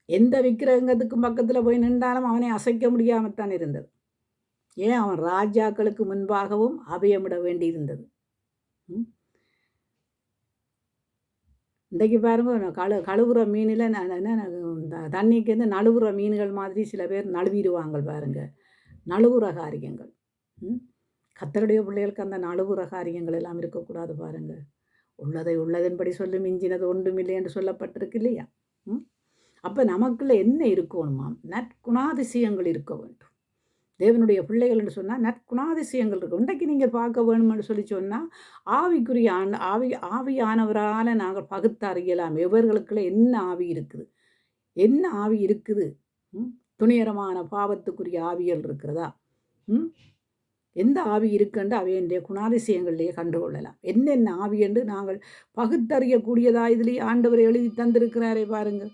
எந்த விக்கிரகத்துக்கு பக்கத்தில் போய் நின்றாலும் அவனை அசைக்க முடியாமத்தான் இருந்தது. ஏன்? அவன் ராஜாக்களுக்கு முன்பாகவும் அபயமிட வேண்டியிருந்தது. இன்றைக்கு பாருங்க, கழுவுற மீனில் தண்ணிக்கு வந்து நழுவுற மீன்கள் மாதிரி சில பேர் நழுவிடுவாங்க பாருங்க. நழுவுற காரியங்கள். கர்த்தருடைய பிள்ளைகளுக்கு அந்த நழுவுற காரியங்கள் எல்லாம் இருக்கக்கூடாது பாருங்க. உள்ளதை உள்ளதன்படி சொல்லி மிஞ்சினது ஒன்றுமில்லை என்று சொல்லப்பட்டிருக்கு இல்லையா? அப்போ நமக்குள்ள என்ன இருக்கணுமாம்? நற்குணாதிசயங்கள் இருக்க வேண்டும். தேவனுடைய பிள்ளைகள் என்று சொன்னால் நற்குணாதிசயங்கள் இருக்கும். இன்றைக்கு நீங்கள் பார்க்க வேணும்னு சொல்லி சொன்னால் ஆவிக்குரிய ஆவியானவரால் நாங்கள் பகுத்தறியலாம் எவர்களுக்குள்ள என்ன ஆவி இருக்குது, என்ன ஆவி இருக்குது? துணிகரமான பாவத்துக்குரிய ஆவிகள் இருக்கிறதா? எந்த ஆவி இருக்குன்னு அவையனுடைய குணாதிசயங்களிலேயே கண்டுகொள்ளலாம். என்னென்ன ஆவி என்று நாங்கள் பகுத்தறியக்கூடியதா இதிலேயே ஆண்டவர் எழுதி தந்திருக்கிறாரே பாருங்க.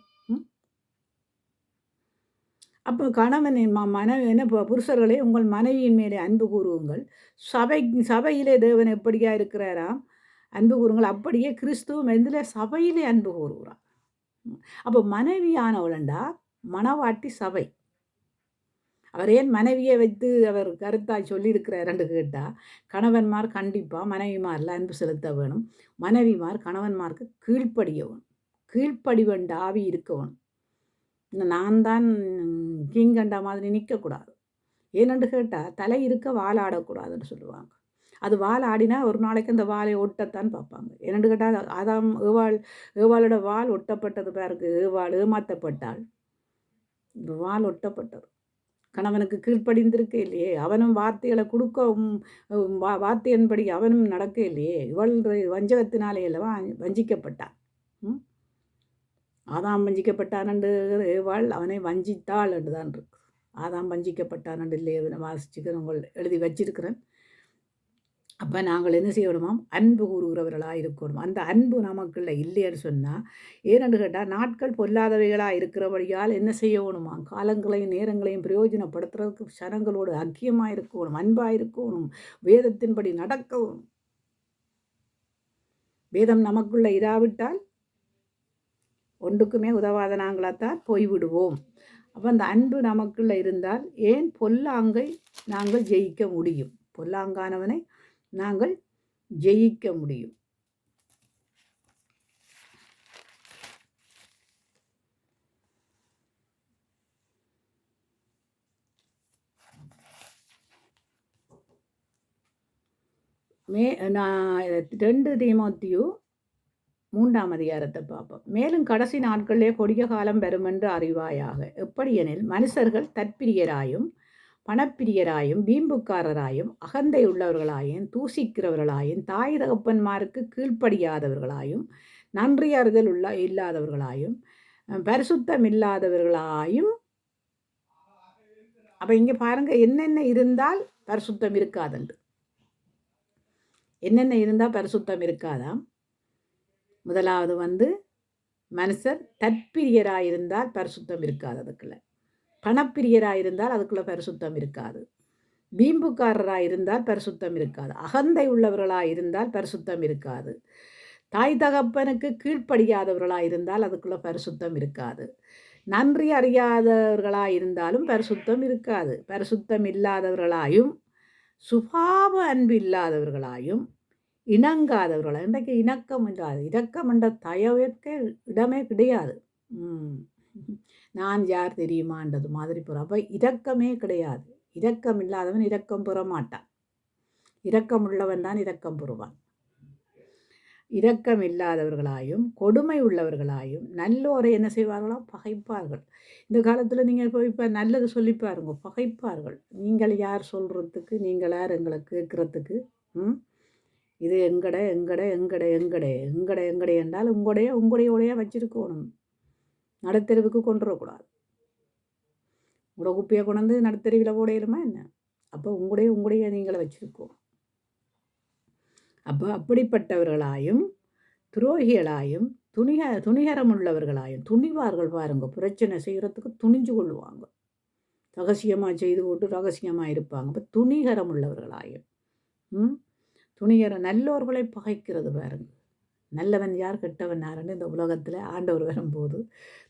அப்போ கணவன் மனைவி என்ன புருஷர்களே உங்கள் மனைவியின் மேலே அன்பு கூறுங்கள். சபையிலே தேவன் எப்படியா இருக்கிறாராம் அன்பு கூறுங்கள். அப்படியே கிறிஸ்துவும் எதில் சபையிலே அன்பு கூறுகிறார். அப்போ மனைவியானவளண்டா மணவாட்டி சபை. அவர் ஏன் மனைவியை வைத்து அவர் கருத்தாய் சொல்லியிருக்கிறாருன்னு கேட்டால், கணவன்மார் கண்டிப்பாக மனைவிமாரில் அன்பு செலுத்த வேணும். மனைவிமார் கணவன்மாருக்கு கீழ்ப்படிய வேணும். கீழ்ப்படிவண்ட ஆவி இருக்க வேணும். நான் தான் கிங்கண்டா மாதிரி நிற்கக்கூடாது. ஏனென்று கேட்டால் தலை இருக்க வால் ஆடக்கூடாதுன்னு சொல்லுவாங்க. அது வால் ஆடினா ஒரு நாளைக்கு அந்த வாலை ஒட்டத்தான் பார்ப்பாங்க. ஏனென்று கேட்டால் ஆதாம் ஏவாளோட வால் ஒட்டப்பட்டது பாருக்கு. ஏவாள் ஏமாற்றப்பட்டாள். வால் ஒட்டப்பட்டது. கணவனுக்கு கீழ்ப்படிந்திருக்க இல்லையே. அவனும் வார்த்தைகளை கொடுக்க வார்த்தையின்படி அவனும் நடக்க இல்லையே. இவள் வஞ்சகத்தினாலே அல்லவா வஞ்சிக்கப்பட்டான். ஆதாம் வஞ்சிக்கப்பட்டான் என்று ஏவாள் அவனை வஞ்சித்தாள் என்று தான் இருக்கு. ஆதாம் வஞ்சிக்கப்பட்டான் என்று இல்லையே வாசிச்சுக்க உங்கள் எழுதி வச்சிருக்கிறேன். அப்போ நாங்கள் என்ன செய்யணுமாம்? அன்பு கூறுகிறவர்களாக இருக்கணும். அந்த அன்பு நமக்குள்ள இல்லைன்னு சொன்னால் ஏனென்று கேட்டால் நாட்கள் பொல்லாதவைகளாக இருக்கிறபடியால் என்ன செய்யணுமா? காலங்களையும் நேரங்களையும் பிரயோஜனப்படுத்துறதுக்கு சனங்களோடு ஐக்கியமாக இருக்கணும், அன்பாக இருக்கணும், வேதத்தின்படி நடக்கவும். வேதம் நமக்குள்ள இராவிட்டால் ஒன்றுக்குமே உதவாத நாங்களாத்தான் போய்விடுவோம். அப்போ அந்த அன்பு நமக்குள்ள இருந்தால் ஏன் பொல்லாங்கை நாங்கள் ஜெயிக்க முடியும். பொல்லாங்கானவனை நாங்கள் ஜெயிக்க முடியும். நான் 2 தீமோத்தேயு 3ஆம் அதிகாரத்தை பார்ப்போம். மேலும் கடைசி நாட்களிலே கொடிய காலம் வருமென்று அறிவாயாக. எப்படியெனில் மனுஷர்கள் தற்பிரியராயும் பணப்பிரியராயும் வீம்புக்காரராயும் அகந்தை உள்ளவர்களாயும் தூசிக்கிறவர்களாயும் தாய் தகப்பன்மாருக்கு கீழ்ப்படியாதவர்களாயும் நன்றி அறிதல் இல்லாதவர்களாயும் பரிசுத்தம் இல்லாதவர்களாயும். அப்போ இங்கே பாருங்கள், என்னென்ன இருந்தால் பரிசுத்தம் இருக்காதுண்டு. என்னென்ன இருந்தால் பரிசுத்தம் இருக்காதாம்? முதலாவது மனுஷர் தற்பிரியராயிருந்தால் பரிசுத்தம் இருக்காது. அதுக்குள்ள பணப்பிரியராயிருந்தால் அதுக்குள்ள பரிசுத்தம் இருக்காது. வீம்புக்காரராயிருந்தால் பரிசுத்தம் இருக்காது. அகந்தை உள்ளவர்களாயிருந்தால் பரிசுத்தம் இருக்காது. தாய் தகப்பனுக்கு கீழ்ப்படியாதவர்களாயிருந்தால் அதுக்குள்ள பரிசுத்தம் இருக்காது. நன்றி அறியாதவர்களாயிருந்தாலும் பரிசுத்தம் இருக்காது. பரிசுத்தம் இல்லாதவர்களாயும் சுபாவ அன்பு இல்லாதவர்களாயும் இணங்காதவர்களாக. இன்றைக்கு இணக்கம் இல்லாது. இரக்கம் என்ற தயவுக்கு இடமே கிடையாது. நான் யார் தெரியுமான்றது மாதிரி போகிற. அப்போ இரக்கமே கிடையாது. இரக்கம் இல்லாதவன் இரக்கம் பெற மாட்டான். இரக்கம் உள்ளவன் தான் இரக்கம் பெறுவான். இரக்கம் இல்லாதவர்களாயும் கொடுமை உள்ளவர்களாயும் நல்லோரை என்ன செய்வார்களோ பகைப்பார்கள். இந்த காலத்தில் நீங்கள் போய் இப்போ நல்லது சொல்லி பாருங்க, பகைப்பார்கள். நீங்கள் யார் சொல்கிறதுக்கு, நீங்கள் யார் எங்களை கேட்குறதுக்கு? இது எங்கடை என்றால் உங்களுடைய வச்சிருக்கணும். நடுத்தெருவுக்கு கொண்டு வரக்கூடாது. உங்களோட குப்பையை கொண்டு நடுத்தெருவில் போடையிலுமா என்ன? அப்போ உங்களுடைய நீங்களை வச்சிருக்கோம். அப்போ அப்படிப்பட்டவர்களாயும் துரோகிகளாயும் துணிகரம் உள்ளவர்களாயும். துணிவார்கள் பாருங்க, பிரச்சனை செய்கிறதுக்கு துணிஞ்சு கொள்ளுவாங்க. ரகசியமாக செய்து போட்டு ரகசியமாக இருப்பாங்க. அப்போ துணிகரம் உள்ளவர்களாயும் நல்லோர்களை பகைக்கிறது பாருங்க. நல்லவன் யார் கெட்டவன் யாருன்னு இந்த உலகத்தில் ஆண்டவர் வரும்போது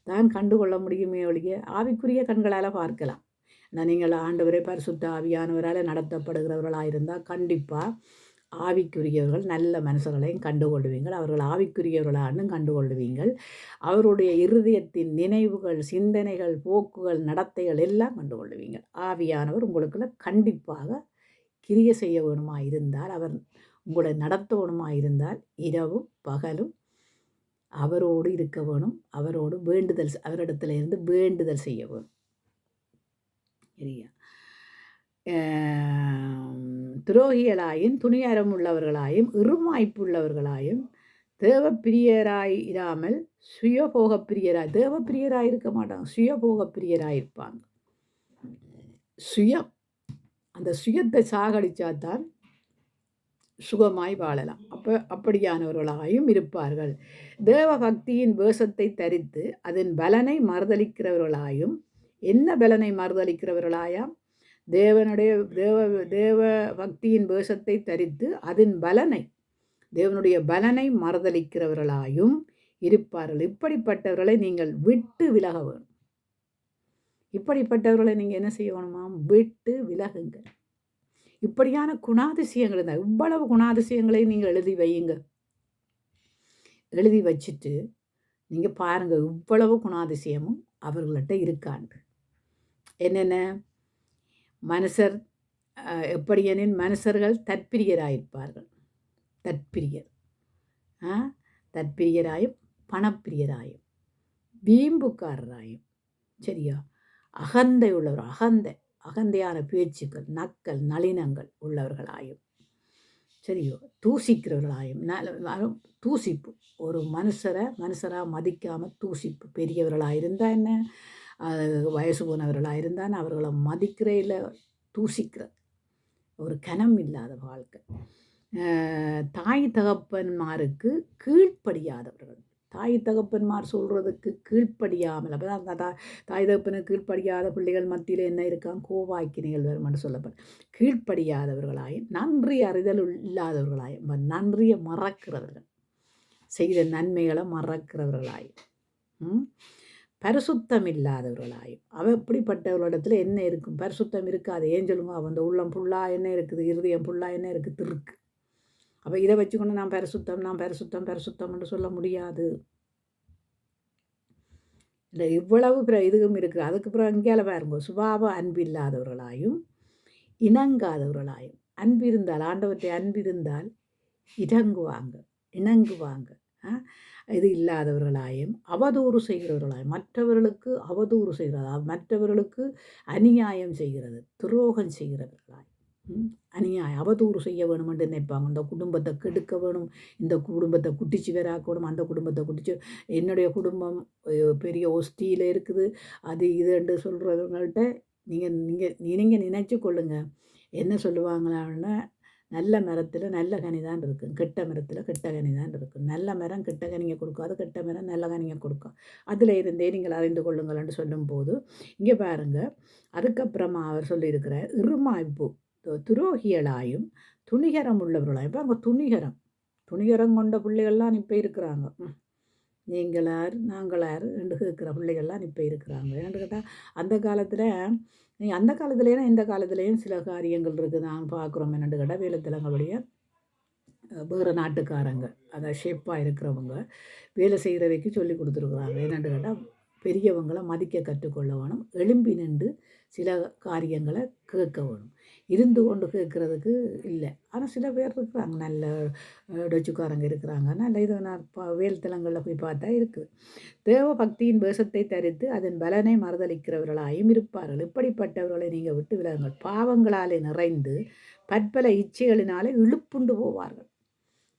தான் கண்டுகொள்ள முடியுமே ஒழிய ஆவிக்குரிய கண்களால் பார்க்கலாம். ஆனால் நீங்கள் ஆண்டவரே பரிசுத்த ஆவியானவரால் நடத்தப்படுகிறவர்களாக இருந்தால் கண்டிப்பாக ஆவிக்குரியவர்கள் நல்ல மனுஷர்களையும் கண்டுகொள்வீங்கள். அவர்கள் ஆவிக்குரியவர்களானும் கண்டுகொள்வீங்கள். அவருடைய இருதயத்தின் நினைவுகள், சிந்தனைகள், போக்குகள், நடத்தைகள் எல்லாம் கண்டுகொள்வீங்கள். ஆவியானவர் உங்களுக்குள்ள கண்டிப்பாக கிரிய செய்ய வேணுமா இருந்தால், அவர் உங்களை நடத்த வேணுமா இருந்தால் இரவும் பகலும் அவரோடு இருக்க வேணும். அவரோடு வேண்டுதல், அவரிடத்துல இருந்து வேண்டுதல் செய்ய வேணும். சரியா? துரோகிகளாயும் துணிகரம் உள்ளவர்களாயும் இருமாய்ப்பு உள்ளவர்களாயும் தேவப்பிரியராய் இராமல் சுயபோக பிரியராய், தேவப்பிரியராய் இருக்க மாட்டாங்க, சுயபோக பிரியராய் இருப்பாங்க. சுயம், அந்த சுயத்தை சாகடிச்சாதான் சுகமாய் வாழலாம். அப்படியானவர்களாயும் இருப்பார்கள். தேவ பக்தியின் வேஷத்தை தரித்து அதன் பலனை மறுதளிக்கிறவர்களாயும், என்ன பலனை மறுதளிக்கிறவர்களாயாம்? தேவனுடைய தேவ பக்தியின் வேஷத்தை தரித்து அதன் பலனை, தேவனுடைய பலனை மறுதளிக்கிறவர்களாயும் இருப்பார்கள். இப்படிப்பட்டவர்களை நீங்கள் விட்டு விலக வேணும். இப்படிப்பட்டவர்களை நீங்கள் என்ன செய்யணுமா? விட்டு விலகுங்க. இப்படியான குணாதிசயங்கள் இருந்தால், இவ்வளவு குணாதிசயங்களையும் நீங்கள் எழுதி வையுங்க. எழுதி வச்சுட்டு நீங்கள் பாருங்கள், இவ்வளவு குணாதிசயமும் அவர்கள்ட்ட இருக்காண்டு. என்னென்ன? மனுஷர் எப்படியெனில் மனுஷர்கள் தற்பிரியராயிருப்பார்கள். தற்பிரியர், தற்பிரியராயும் பணப்பிரியராயும் வீம்புக்காரராயும், சரியா, அகந்தை உள்ளவர், அகந்தையான பேச்சுக்கள், நக்கல் நளினங்கள் உள்ளவர்களாயும், சரியோ, தூசிக்கிறவர்களாயும். தூசிப்பு, ஒரு மனுஷராக மதிக்காமல் தூசிப்பு. பெரியவர்களாக இருந்தால் என்ன, வயசு போனவர்களாக இருந்தால் அவர்களை மதிக்கிற இல்லை, தூசிக்கிற ஒரு கனம் இல்லாத வாழ்க்கை. தாய் தகப்பன்மாருக்கு கீழ்ப்படியாதவர்கள், தாய் தகப்பன்மார் சொல்கிறதுக்கு கீழ்ப்படியாமல். அப்போ தான் தாய் தகப்பனுக்கு கீழ்ப்படியாத பிள்ளைகள் மத்தியில் என்ன இருக்கான்? கோவாக்கினிகள் வருமென்று சொல்லப்படும். கீழ்ப்படியாதவர்களாயும் நன்றி அறிதல் இல்லாதவர்களாயும், நன்றியை மறக்கிறவர்கள், செய்த நன்மைகளை மறக்கிறவர்களாயும், பரிசுத்தம் இல்லாதவர்களாயும். எப்படிப்பட்டவர்களிடத்துல என்ன இருக்கும்? பரிசுத்தம் இருக்காது. ஏன் சொல்லுங்க? அவன் உள்ளம் ஃபுல்லாக என்ன இருக்குது? இருதயம் ஃபுல்லாக என்ன இருக்குது? திருக்கு. அப்போ இதை வச்சுக்கொண்டு நான் பரிசுத்தம்னு சொல்ல முடியாது. இல்லை, இவ்வளவு இதுவும் இருக்குது. அதுக்கு அப்புறம் அங்கேயால பாருங்க, சுபாவ அன்பு இல்லாதவர்களாயும் இணங்காதவர்களாயும். அன்பு இருந்தால், ஆண்டவற்றை அன்பு இருந்தால் இணங்குவாங்க. இது இல்லாதவர்களாயும் அவதூறு செய்கிறவர்களாயும், மற்றவர்களுக்கு அவதூறு செய்கிறது, மற்றவர்களுக்கு அநியாயம் செய்கிறது, துரோகம் செய்கிறவர்களாயும். அநியாயம், அவதூறு செய்ய வேணும் என்று நினைப்பாங்க. இந்த குடும்பத்தை கெடுக்க வேணும், இந்த குடும்பத்தை குட்டிச்சு வேறாக்கணும், அந்த குடும்பத்தை குட்டிச்சு, என்னுடைய குடும்பம் பெரிய ஒஸ்தியில் இருக்குது, அது இது என்று சொல்கிறவங்கள்ட்ட நீங்கள் நினைச்சு கொள்ளுங்க. என்ன சொல்லுவாங்களான்னா, நல்ல மரத்தில் நல்ல கனி தான் இருக்கும், கெட்ட மரத்தில் கெட்ட கனி தான் இருக்கும். நல்ல மரம் கெட்ட கனியை கொடுக்காது, கெட்ட மரம் நல்ல கனியை கொடுக்கும். அதில் இருந்தே நீங்கள் அறிந்து கொள்ளுங்கள்னு சொல்லும்போது இங்கே பாருங்கள். அதுக்கப்புறமா அவர் சொல்லியிருக்கிறார், இருமாய்ப்பு துரோகிகளாயும் துணிகரம் உள்ளவர்களாயும். இப்போ அங்கே துணிகரம் கொண்ட பிள்ளைகள்லாம் இப்போ இருக்கிறாங்க. நீங்களார் நாங்களார் ரெண்டு கேட்குற பிள்ளைகள்லாம் இப்போ இருக்கிறாங்க. என்னென்னு கேட்டால், அந்த காலத்துலேனா இந்த காலத்துலேயும் சில காரியங்கள் இருக்குது, நாங்கள் பார்க்குறோம். என்னென்னு கேட்டால், வேலைத்தலங்களுடைய வேறு நாட்டுக்காரங்க, அதை ஷேப்பாக இருக்கிறவங்க வேலை செய்கிறவைக்கு சொல்லி கொடுத்துருக்குறாங்க. என்னென்னு கேட்டால், பெரியவங்களை மதிக்க கற்றுக்கொள்ள வேணும், எழும்பி நின்று சில காரியங்களை கேட்க வேணும். இருந்து கொண்டு கேட்குறதுக்கு இல்லை. ஆனால் சில பேர் இருக்கிறாங்க, நல்ல டொச்சுக்காரங்க இருக்கிறாங்க, நல்ல இது நான் வேல்தலங்களில் போய் பார்த்தா இருக்குது. தேவ பக்தியின் வேஷத்தை தரித்து அதன் பலனை மறுதளிக்கிறவர்களாயும் இருப்பார்கள். இப்படிப்பட்டவர்களை நீங்கள் விட்டு விலகுங்கள். பாவங்களாலே நிறைந்து பற்பல இச்சைகளினாலே இழுப்புண்டு போவார்கள்.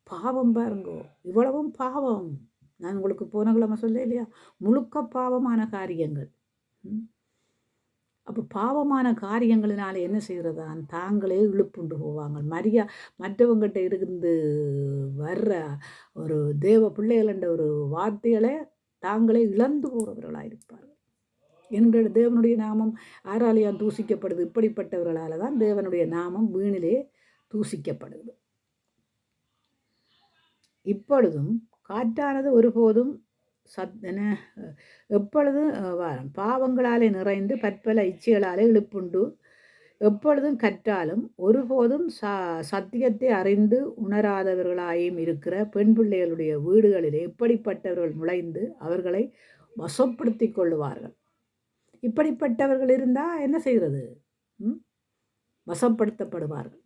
பாவம் பாருங்கோ, இவ்வளவும் பாவம். நான் உங்களுக்கு போன கிழமை சொல்ல இல்லையா, முழுக்க பாவமான காரியங்கள். அப்போ பாவமான காரியங்களினால என்ன செய்கிறதான்? தாங்களே இழுப்புண்டு போவாங்க. மற்றவங்ககிட்ட இருந்து வர்ற ஒரு தேவ பிள்ளைகள ஒரு வார்த்தைகளை தாங்களே இழந்து போகிறவர்களாக இருப்பார்கள். என்னுடைய தேவனுடைய நாமம் ஆராலையால் தூசிக்கப்படுது. இப்படிப்பட்டவர்களால் தான் தேவனுடைய நாமம் வீணிலே தூசிக்கப்படுது. இப்பொழுதும் காற்றானது ஒருபோதும் எப்பொழுதும் பாவங்களாலே நிறைந்து பற்பல இச்சைகளாலே இழுப்புண்டு எப்பொழுதும் கற்றாலும் ஒருபோதும் சத்தியத்தை அறிந்து உணராதவர்களாயும் இருக்கிற பெண் பிள்ளைகளுடைய வீடுகளிலே இப்படிப்பட்டவர்கள் நுழைந்து அவர்களை வசப்படுத்தி கொள்ளுவார்கள். இப்படிப்பட்டவர்கள் இருந்தால் என்ன செய்கிறது? வசப்படுத்தப்படுவார்கள்.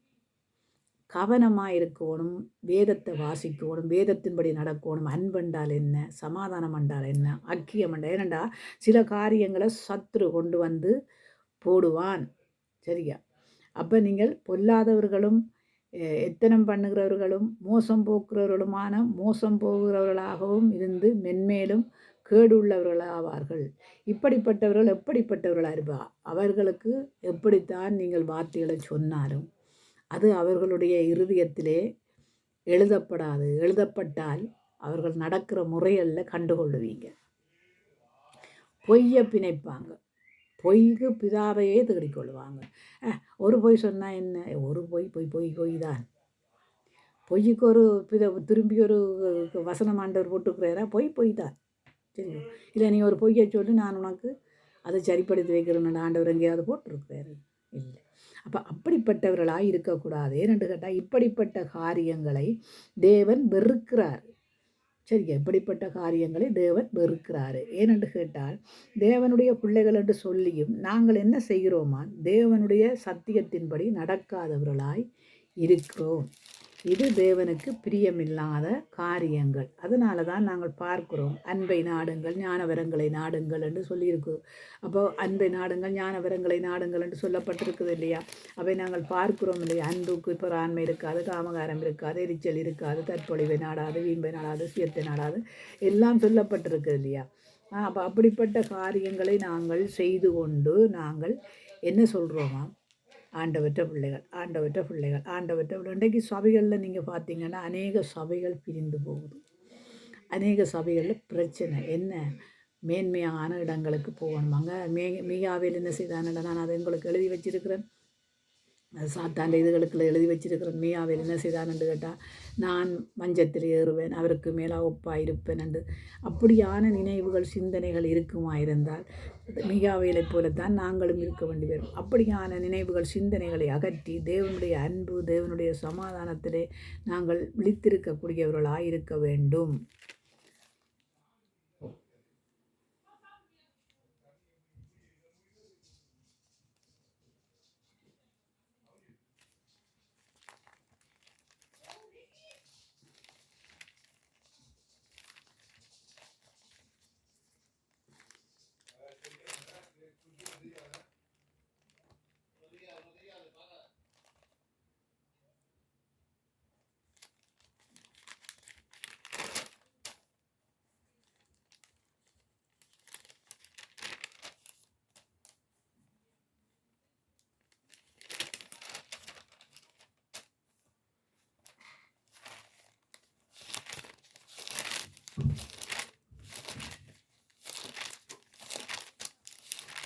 கவனமாக இருக்கணும், வேதத்தை வாசிக்கணும், வேதத்தின்படி நடக்கணும். அன்பென்றால் என்ன, சமாதானம் என்றால் என்ன, ஐக்கியம் என்றால் ஏனெண்டா சில காரியங்களை சத்துரு கொண்டு வந்து போடுவான். சரியா? அப்போ நீங்கள் பொல்லாதவர்களும் எத்தனம் பண்ணுகிறவர்களும் மோசம் போக்குறவர்களுமான மோசம் போகிறவர்களாகவும் இருந்து மென்மேலும் கேடுள்ளவர்களாவார்கள். இப்படிப்பட்டவர்கள் எப்படிப்பட்டவர்களாக இருப்பா? அவர்களுக்கு எப்படித்தான் நீங்கள் வார்த்தைகளை சொன்னாலும் அது அவர்களுடைய இருதயத்திலே எழுதப்படாது. எழுதப்பட்டால் அவர்கள் நடக்கிற முறைகளில் கண்டுகொள்ளுவீங்க. பொய்யை பிணைப்பாங்க. பொய்க்கு பிதாவையே தேடிக்கொள்வாங்க. ஒரு பொய் சொன்னால் என்ன? ஒரு பொய் பொய் பொய் பொய் தான். பொய்க்கு ஒரு திரும்பி ஒரு வசனம் ஆண்டவர் போட்டுக்கிறாரா? பொய் பொய் தான். சரி, இல்லை நீ ஒரு பொய்யை சொல்லி நான் உனக்கு அதை சரிப்படுத்தி வைக்கிறேன்னு ஆண்டவர் எங்கேயாவது போட்டிருக்கிறாரு? இல்லை. அப்போ அப்படிப்பட்டவர்களாக இருக்கக்கூடாது. ஏனென்று கேட்டால் இப்படிப்பட்ட காரியங்களை தேவன் வெறுக்கிறார். சரி, எப்படிப்பட்ட காரியங்களை தேவன் வெறுக்கிறாரு. ஏனென்று கேட்டால் தேவனுடைய பிள்ளைகள் என்று சொல்லியும் நாங்கள் என்ன செய்கிறோமா? தேவனுடைய சத்தியத்தின்படி நடக்காதவர்களாய் இருக்கிறோம். இது தேவனுக்கு பிரியமில்லாத காரியங்கள். அதனால தான் நாங்கள் பார்க்கிறோம், அன்பை நாடுங்கள் ஞானவரங்களை நாடுங்கள் என்று சொல்லியிருக்கிறோம். அப்போ அன்பை நாடுங்கள் ஞானவரங்களை நாடுங்கள் என்று சொல்லப்பட்டிருக்குது இல்லையா? அவை நாங்கள் பார்க்கிறோம் இல்லையா? அன்புக்கு பொறாண்மை இருக்காது, காமகாரம் இருக்காது, எரிச்சல் இருக்காது, தற்பொழிவை நாடாது, வீம்பை நாடாது, சுயத்தை நாடாது, எல்லாம் சொல்லப்பட்டிருக்குது இல்லையா? அப்போ அப்படிப்பட்ட காரியங்களை நாங்கள் செய்து கொண்டு நாங்கள் என்ன சொல்கிறோமா? ஆண்டவற்ற பிள்ளைகள், ஆண்டவற்ற பிள்ளைகள், ஆண்டவற்ற பிள்ளை. இன்றைக்கு சபைகளில் நீங்கள் பார்த்தீங்கன்னா அநேக சபைகள் பிரிந்து போகுது. அநேக சபைகளில் பிரச்சனை என்ன? மேன்மையான இடங்களுக்கு போகணுமாங்க. மீகாவில் என்ன செய்தானடா? நான் அதை உங்களுக்கு எழுதி வச்சிருக்கிறேன். சாத்தாண்ட இதுகளுக்குள்ள எழுதி வச்சிருக்கிறேன். மீகாவில் என்ன செய்தான்னு கேட்டால், நான் மஞ்சத்தில் ஏறுவேன், அவருக்கு மேலாக ஒப்பாக இருப்பேன் என்று. அப்படியான நினைவுகள் சிந்தனைகள் இருக்குமா இருந்தால் மீகாவிலை போலத்தான் நாங்களும் இருக்க வேண்டி வரும். அப்படியான நினைவுகள் சிந்தனைகளை அகற்றி தேவனுடைய அன்பு தேவனுடைய சமாதானத்திலே நாங்கள் விழித்திருக்கக்கூடியவர்களாக இருக்க வேண்டும்.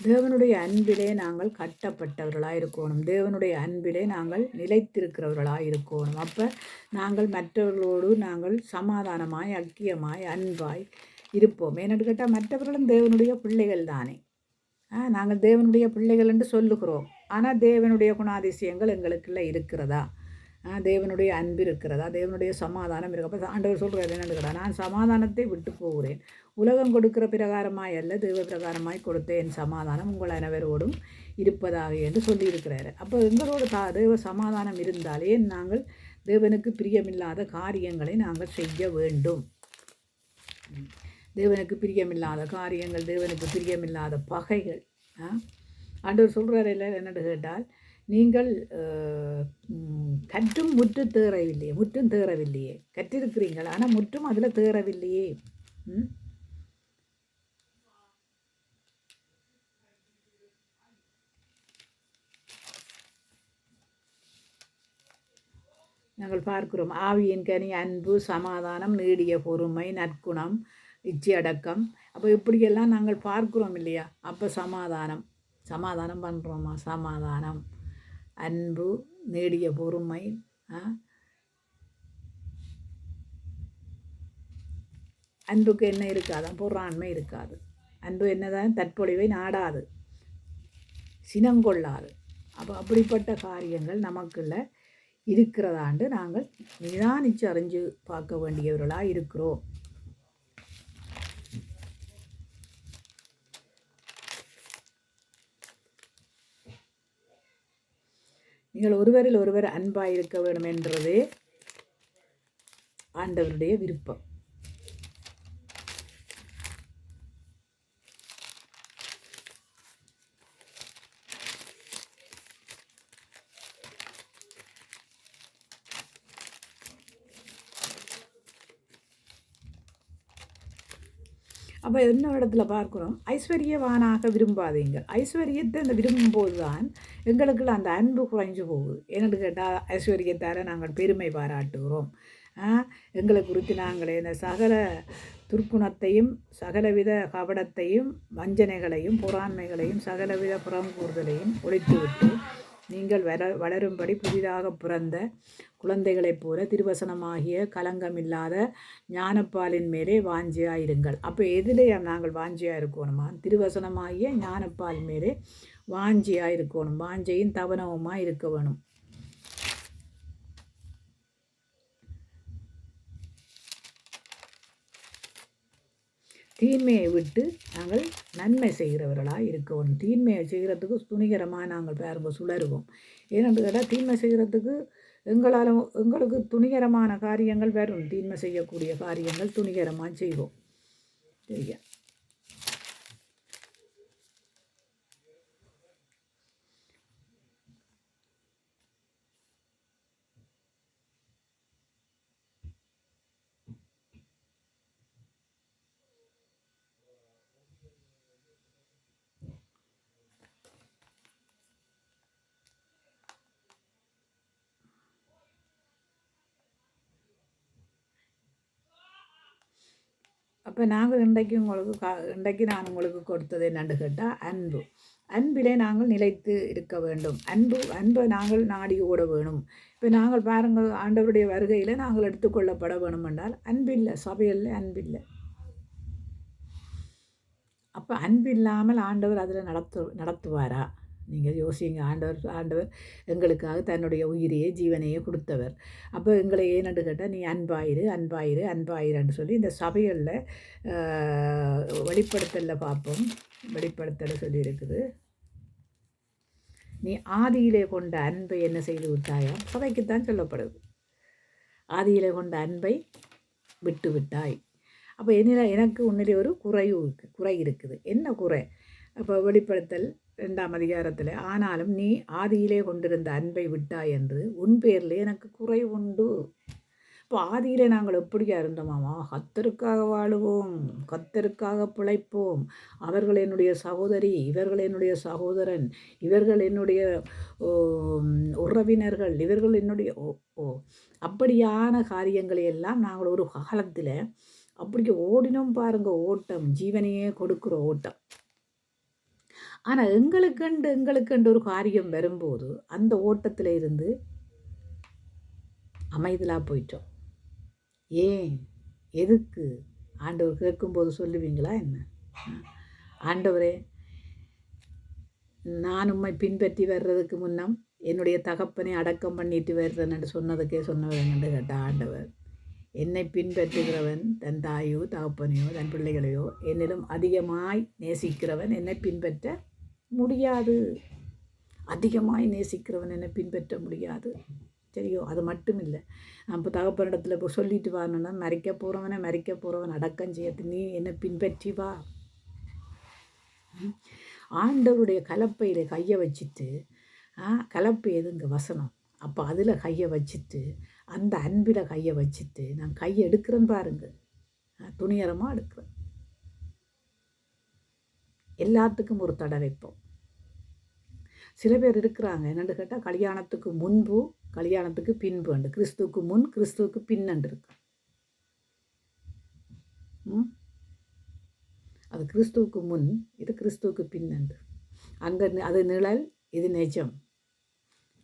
தேவனுடைய அன்பிலே நாங்கள் கட்டப்பட்டவர்களாக இருக்கணும். தேவனுடைய அன்பிலே நாங்கள் நிலைத்திருக்கிறவர்களாக இருக்கணும். அப்போ நாங்கள் மற்றவர்களோடு நாங்கள் சமாதானமாய் ஐக்கியமாய் அன்பாய் இருப்போம். ஏன்னு கேட்டால் மற்றவர்களும் தேவனுடைய பிள்ளைகள் தானே. நாங்கள் தேவனுடைய பிள்ளைகள் என்று சொல்லுகிறோம். ஆனால் தேவனுடைய குணாதிசயங்கள் எங்களுக்குள்ள இருக்கிறதா? தேவனுடைய அன்பு இருக்கிறதா? தேவனுடைய சமாதானம் இருக்கு. அப்போ ஆண்டவர் சொல்கிறார் என்னென்னு கேட்டால், நான் சமாதானத்தை விட்டு போகிறேன், உலகம் கொடுக்கிற பிரகாரமாய் அல்ல தேவ பிரகாரமாய் கொடுத்த என் சமாதானம் உங்கள் அனைவரோடும் இருப்பதாக என்று சொல்லியிருக்கிறாரு. அப்போ எங்களோட தேவ சமாதானம் இருந்தாலே நாங்கள் தேவனுக்கு பிரியமில்லாத காரியங்களை நாங்கள் செய்ய வேண்டும். தேவனுக்கு பிரியமில்லாத காரியங்கள், தேவனுக்கு பிரியமில்லாத பகைகள். ஆண்டவர் சொல்கிறார் இல்லை என்னென்னு கேட்டால், நீங்கள் கற்றும் முற்றும் தேறவில்லையே, முற்றும் தேறவில்லையே, கற்றிருக்கிறீங்கள் ஆனால் முற்றும் அதில் தேறவில்லையே. நாங்கள் பார்க்கிறோம், ஆவியின் கனி அன்பு, சமாதானம், நீடிய பொறுமை, நற்குணம், இச்சையடக்கம். அப்போ இப்படியெல்லாம் நாங்கள் பார்க்கிறோம் இல்லையா? அப்போ சமாதானம் பண்ணுறோமா? சமாதானம், அன்பு, நீடிய பொறுமை, அன்புக்கு என்ன இருக்காதான்? பொறாண்மை இருக்காது. அன்பு என்னதான்? தற்பொழிவை நாடாது, சினங்கொள்ளாது. அப்போ அப்படிப்பட்ட காரியங்கள் நமக்குள்ள இருக்கிறதாண்டு நாங்கள் நிதானித்து அறிஞ்சு பார்க்க வேண்டியவர்களாக இருக்கிறோம். நீங்கள் ஒருவரில் ஒருவர் அன்பாக இருக்க வேண்டும் என்றதே ஆண்டவருடைய விருப்பம். அப்போ இன்னொரு இடத்துல பார்க்குறோம், ஐஸ்வர்யவானாக விரும்பாதீங்க. ஐஸ்வர்யத்தை அந்த விரும்பும்போது தான் எங்களுக்குள்ள அந்த அன்பு குறைஞ்சு போகுது. ஏன்னு கேட்டால் ஐஸ்வர்யத்தால் நாங்கள் பெருமை பாராட்டுகிறோம். எங்களை குறித்து நாங்களே இந்த சகல துர்க்குணத்தையும் சகலவித கபடத்தையும் வஞ்சனைகளையும் பொறாண்மைகளையும் சகலவித புறங்கூறுதலையும் ஒழித்துவிட்டு நீங்கள் வளரும்படி புதிதாக பிறந்த குழந்தைகளைப் போல திருவசனமாகிய கலங்கமில்லாத ஞானப்பாலின் மேலே வாஞ்சியாயிருங்கள். அப்போ எதிலே நாங்கள் வாஞ்சியாக இருக்கணுமா? திருவசனமாகிய ஞானப்பால் மேலே வாஞ்சியாக இருக்கணும். வாஞ்சையும் தவனவுமாக இருக்க வேணும். தீமையை விட்டு நாங்கள் நன்மை செய்கிறவர்களாக இருக்கணும். தீமையை செய்கிறதுக்கு துணிகரமாக நாங்கள் பாருங்க சுழருவோம். ஏனென்று கேட்டால் தீமை செய்கிறதுக்கு எங்களுக்கு துணிகரமான காரியங்கள் வரும். தீமை செய்யக்கூடிய காரியங்கள் துணிகரமாக செய்வோம். சரியா? அப்போ நாங்கள் இன்றைக்கு நான் உங்களுக்கு கொடுத்தது என்னென்னு கேட்டால் அன்பு. அன்பிலே நாங்கள் நிலைத்து இருக்க வேண்டும். அன்பை நாங்கள் நாடி ஓட வேணும். இப்போ நாங்கள் பாருங்கள், ஆண்டவருடைய வருகையில் நாங்கள் எடுத்துக்கொள்ளப்பட வேணும் என்றால் அன்பில்லை, சபையில் அன்பில்லை. அப்போ அன்பு இல்லாமல் ஆண்டவர் அதில் நடத்துவாரா? நீங்கள் யோசிங்க. ஆண்டவர் எங்களுக்காக தன்னுடைய உயிரையே ஜீவனையே கொடுத்தவர். அப்போ எங்களை ஏனென்று கேட்டால் நீ அன்பாயிருன்னு சொல்லி இந்த சபைகளில் வெளிப்படுத்தலில் பார்ப்போம். வெளிப்படுத்தலை சொல்லியிருக்குது. நீ ஆதியிலே கொண்ட அன்பை என்ன செய்து விட்டாயா? சபைக்குத்தான் சொல்லப்படுது. ஆதியிலே கொண்ட அன்பை விட்டு விட்டாய். அப்போ எனக்கு உன்னிலே ஒரு குறை இருக்குது. என்ன குறை? அப்போ வெளிப்படுத்தல் 2ஆம் அதிகாரத்தில், ஆனாலும் நீ ஆதியிலே கொண்டிருந்த அன்பை விட்டாய் என்று உன் பேரில் எனக்கு குறை உண்டு. இப்போ ஆதியிலே நாங்கள் எப்படியா இருந்தோமாமா? கர்த்தருக்காக வாழுவோம், கர்த்தருக்காக பிழைப்போம், அவர்கள் என்னுடைய சகோதரி, இவர்கள் என்னுடைய சகோதரன், இவர்கள் என்னுடைய உறவினர்கள், இவர்கள் என்னுடைய அப்படியான காரியங்களை எல்லாம் நாங்கள் ஒரு காலத்தில் அப்படி ஓடினோம் பாருங்க. ஓட்டம், ஜீவனையே கொடுக்குற ஓட்டம். ஆனால் எங்களுக்கென்று ஒரு காரியம் வரும்போது அந்த ஓட்டத்தில் இருந்து அமைதலாக போயிட்டோம். ஏன்? எதுக்கு? ஆண்டவர் கேட்கும்போது சொல்லுவீங்களா என்ன? ஆண்டவரே, நான் உம்மை பின்பற்றி வர்றதுக்கு முன்னம் என்னுடைய தகப்பனை அடக்கம் பண்ணிட்டு வர்றேன்னு சொன்னதுக்கே சொன்னவர் என்னென்று கேட்டால் ஆண்டவர், என்னை பின்பற்றுகிறவன் தன் தாயோ தகப்பனையோ தன் பிள்ளைகளையோ என்னிலும் அதிகமாய் நேசிக்கிறவன் என்னை பின்பற்ற முடியாது. அதிகமாய் நேசிக்கிறவன் என்னை பின்பற்ற முடியாது. சரியோ? அது மட்டும் இல்லை, நான் இப்போ தகப்பனிடத்தில் இப்போ சொல்லிட்டு வரணுன்னா, மறிக்க போகிறவன் அடக்கம் செய்யறது, நீ என்னை பின்பற்றி வா. ஆண்டவருடைய கலப்பையில் கையை வச்சுட்டு, கலப்பை எதுங்க? வசனம். அப்போ அதில் கையை வச்சுட்டு, அந்த அன்பில் கையை வச்சுட்டு நான் கையை எடுக்கிறேன்னு பாருங்க, துணிகரமாக எடுக்கிறேன். எல்லாத்துக்கும் ஒரு தடை வைப்போம். சில பேர் இருக்கிறாங்க என்னென்னு கேட்டால், கல்யாணத்துக்கு முன்பு கல்யாணத்துக்கு பின்பு அண்டு, கிறிஸ்துவுக்கு முன் கிறிஸ்துவுக்கு பின்னண்டு இருக்கு. அது கிறிஸ்துவுக்கு முன், இது கிறிஸ்துவுக்கு பின்னண்டு. அங்கே அது நிழல், இது நிஜம்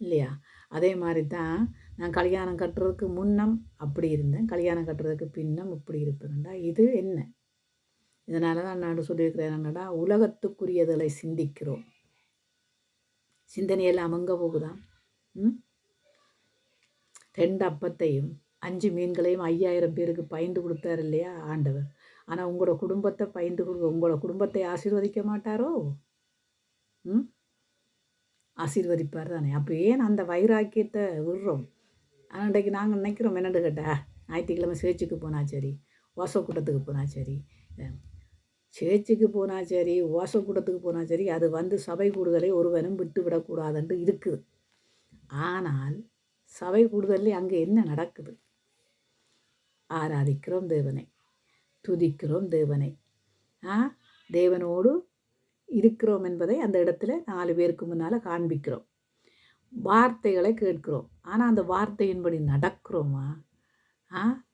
இல்லையா? அதே மாதிரி தான் நான் கல்யாணம் கட்டுறதுக்கு முன்னம் அப்படி இருந்தேன், கல்யாணம் கட்டுறதுக்கு பின்னம் இப்படி இருப்பேன்டா. இது என்ன? இதனால தான் நான் சொல்லியிருக்கிறேன் என்னடா, உலகத்துக்குரியதை சிந்திக்கிறோம். சிந்தனையெல்லாம் அங்கே போகுதான். 2 அப்பத்தையும் 5 மீன்களையும் 5000 பேருக்கு பகிர்ந்து கொடுத்தார் இல்லையா ஆண்டவர்? ஆனால் உங்களோட குடும்பத்தை உங்களோட குடும்பத்தை ஆசீர்வதிக்க மாட்டாரோ? ஆசீர்வதிப்பார் தானே. அப்போ ஏன் அந்த வைராக்கியத்தை விடுறோம்? அன்றைக்கு நாங்கள் நினைக்கிறோம் என்னென்னு கேட்டால், ஞாயிற்றுக்கிழமை சேர்ச்சுக்கு போனால் சரி, ஓசக்கூட்டத்துக்கு போனால் சரி, சேர்ச்சுக்கு போனால் சரி, ஓசக்கூட்டத்துக்கு போனால் சரி, அது சபை கூடுதலை ஒருவனும் விட்டு விடக்கூடாதுன்ட்டு இருக்குது. ஆனால் சபை கூடுதலில் அங்கே என்ன நடக்குது? ஆராதிக்கிறோம் தேவனை, துதிக்கிறோம் தேவனை, தேவனோடு இருக்கிறோம் என்பதை அந்த இடத்துல 4 பேருக்கு முன்னால் காண்பிக்கிறோம். வார்த்தைகளை கேட்கிறோம். ஆனால் அந்த வார்த்தையின்படி நடக்கிறோமா?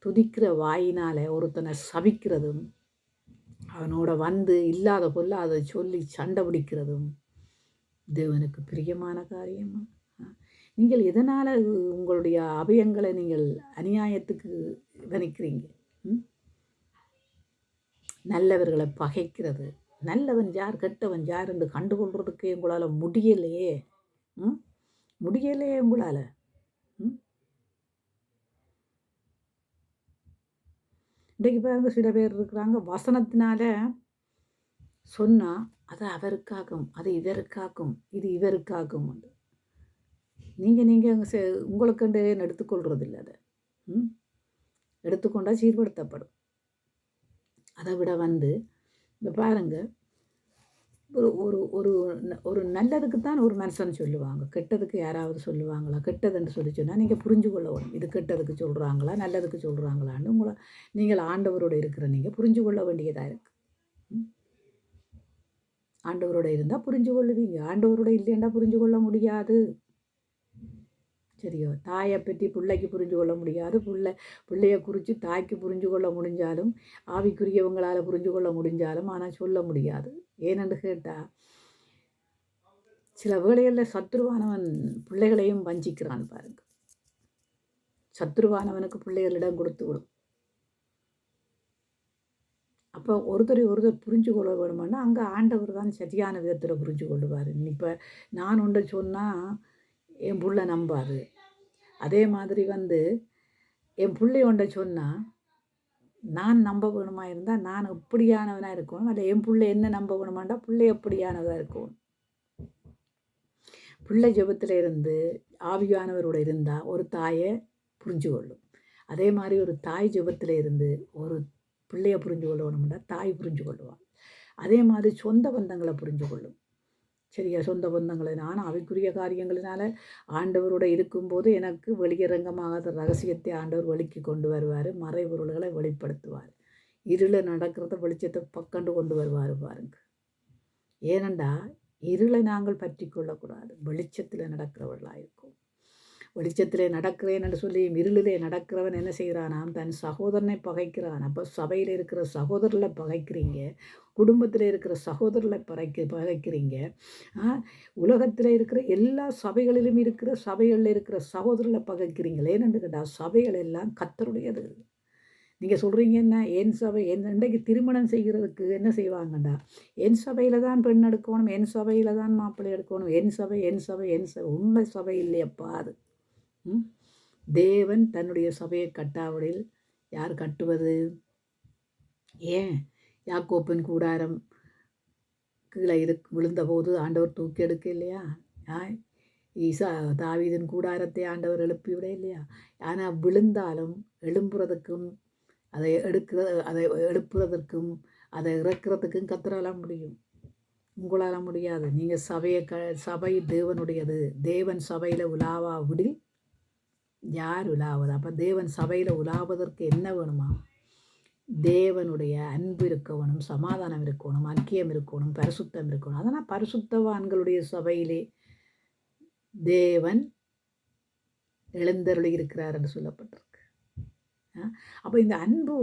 துதிக்கிற வாயினால் ஒருத்தனை சபிக்கிறதும், அவனோட வந்து இல்லாத பொல்ல அதை சொல்லி சண்டை பிடிக்கிறதும் தேவனுக்கு பிரியமான காரியமா? நீங்கள் எதனால் உங்களுடைய அபயங்களை நீங்கள் அநியாயத்துக்கு வணிக்கிறீங்க? நல்லவர்களை பகைக்கிறது, நல்லவன் யார் கெட்டவன் யார் என்று கண்டுகொள்றதுக்கு உங்களால் முடியலையே. முடியலையே உங்களால். இன்றைக்கு பாருங்க, சில பேர் இருக்கிறாங்க, வசனத்தினால சொன்னால் அது அவருக்காகும், அது இவருக்காகும், இது இவருக்காகும். நீங்கள் உங்களுக்கு எடுத்துக்கொள்றதில்லை. அதை எடுத்துக்கொண்டால் சீர்படுத்தப்படும். அதை விட இந்த பாருங்கள், ஒரு ஒரு ஒரு ஒரு நல்லதுக்கு தான் ஒரு மனுஷன் சொல்லுவாங்க, கெட்டதுக்கு யாராவது சொல்லுவாங்களா? கெட்டதுன்னு சொன்னால் நீங்கள் புரிஞ்சு கொள்ளணும், இது கெட்டதுக்கு சொல்கிறாங்களா நல்லதுக்கு சொல்கிறாங்களான்னு நீங்கள் ஆண்டவரோடு இருக்கிற நீங்கள் புரிஞ்சு கொள்ள வேண்டியதாக இருக்குது. ஆண்டவரோட இருந்தால் புரிஞ்சு கொள்ளுவீங்க, ஆண்டவரோட இல்லைன்னா புரிஞ்சு கொள்ள முடியாது. சரியோ? தாயை பற்றி பிள்ளைக்கு புரிஞ்சு கொள்ள முடியாது, பிள்ளைய குறித்து தாய்க்கு புரிஞ்சு கொள்ள முடிஞ்சாலும், ஆவிக்குரியவங்களால் புரிஞ்சு கொள்ள முடிஞ்சாலும், ஆனால் சொல்ல முடியாது. ஏனென்று கேட்டால், சில வேளைகளில் சத்ருவானவன் பிள்ளைகளையும் வஞ்சிக்கிறான் பாருங்க. சத்ருவானவனுக்கு பிள்ளைகளிடம் கொடுத்து விடும். அப்போ ஒருத்தர் புரிஞ்சு கொள்ள வேணுமானா அங்கே ஆண்டவர் தான் சரியான விதத்தில் புரிஞ்சு கொள்ளுவார். இப்போ நான் ஒன்று சொன்னால் என் புள்ள நம்பாது. அதே மாதிரி என் பிள்ளை ஒன்றை சொன்னால் நான் நம்ப வேணுமா இருந்தால் நான் எப்படியானவனாக இருக்கணும், அல்ல என் பிள்ளை என்ன நம்ப வேணுமாண்டா பிள்ளை எப்படியானதாக இருக்கணும். பிள்ளை ஜெபத்தில் இருந்து ஆவியானவரோடு இருந்தால் ஒரு தாயை புரிஞ்சு கொள்ளும். அதே மாதிரி ஒரு தாய் ஜெபத்தில் இருந்து ஒரு பிள்ளையை புரிஞ்சு கொள்ளணும்னா தாய் புரிஞ்சு கொள்ளுவாள். அதே மாதிரி சொந்த பந்தங்களை புரிஞ்சு கொள்ளும். சரியா? சொந்த பந்தங்களை நான் அவைக்குரிய காரியங்களினால ஆண்டவரோட இருக்கும்போது எனக்கு வெளியரங்கமாகாத ரகசியத்தை ஆண்டவர் வெளிக்கு கொண்டு வருவார், மறைபொருள்களை வெளிப்படுத்துவார், இருளை நடக்கிறத வெளிச்சத்தை பக்கண்டு கொண்டு வருவார் பாருங்க. ஏனண்டா இருளை நாங்கள் பற்றி கொள்ளக்கூடாது, வெளிச்சத்தில் நடக்கிறவர்களாக இருக்கும். வெளிச்சத்திலே நடக்கிறேன் என்று சொல்லி இருளிலே நடக்கிறவன் என்ன செய்கிறானாம்? தன் சகோதரனை பகைக்கிறான். அப்போ சபையில் இருக்கிற சகோதரர்களை பகைக்கிறீங்க, குடும்பத்தில் இருக்கிற சகோதரர்களை பகைக்கிறீங்க, உலகத்தில் இருக்கிற எல்லா சபைகளிலும் இருக்கிற சபைகளில் இருக்கிற சகோதரர்களை பகைக்கிறீங்களே. ஏன்னு கேட்டால் சபைகள் எல்லாம் கர்த்தருடையது. நீங்கள் சொல்கிறீங்க என்ன, என் சபை இன்றைக்கு திருமணம் செய்கிறதுக்கு என்ன செய்வாங்கண்டா, என் சபையில் தான் பெண் எடுக்கணும், என் சபையில் தான் மாப்பிள்ளை எடுக்கணும், என் சபை என் சபை என் சபை. உண்மை சபை இல்லையப்பா அது. தேவன் தன்னுடைய சபையை கட்டாவிடில் யார் கட்டுவது? ஏன் யாக்கோப்பின் கூடாரம் கீழே விழுந்தபோது ஆண்டவர் தூக்கி எடுக்க இல்லையா? தாவீதின் கூடாரத்தை ஆண்டவர் எழுப்பி விட இல்லையா? ஆனால் விழுந்தாலும் எழும்புறதுக்கும் அதை எழுப்புறதற்கும் அதை இறக்குறதுக்கும் கத்தரால முடியும், உங்களால் முடியாது. நீங்கள் சபை தேவனுடையது. தேவன் சபையில் உலாவா விடில் யார் உலாவது? அப்போ தேவன் சபையில் உலாவதற்கு என்ன வேணுமா? தேவனுடைய அன்பு இருக்கணும், சமாதானம் இருக்கணும், ஐக்கியம் இருக்கணும், பரிசுத்தம் இருக்கணும். அதனால் பரிசுத்தவான்களுடைய சபையிலே தேவன் எழுந்தருளி இருக்கிறார் என்று சொல்லப்பட்டிருக்கு. அப்போ இந்த அன்பு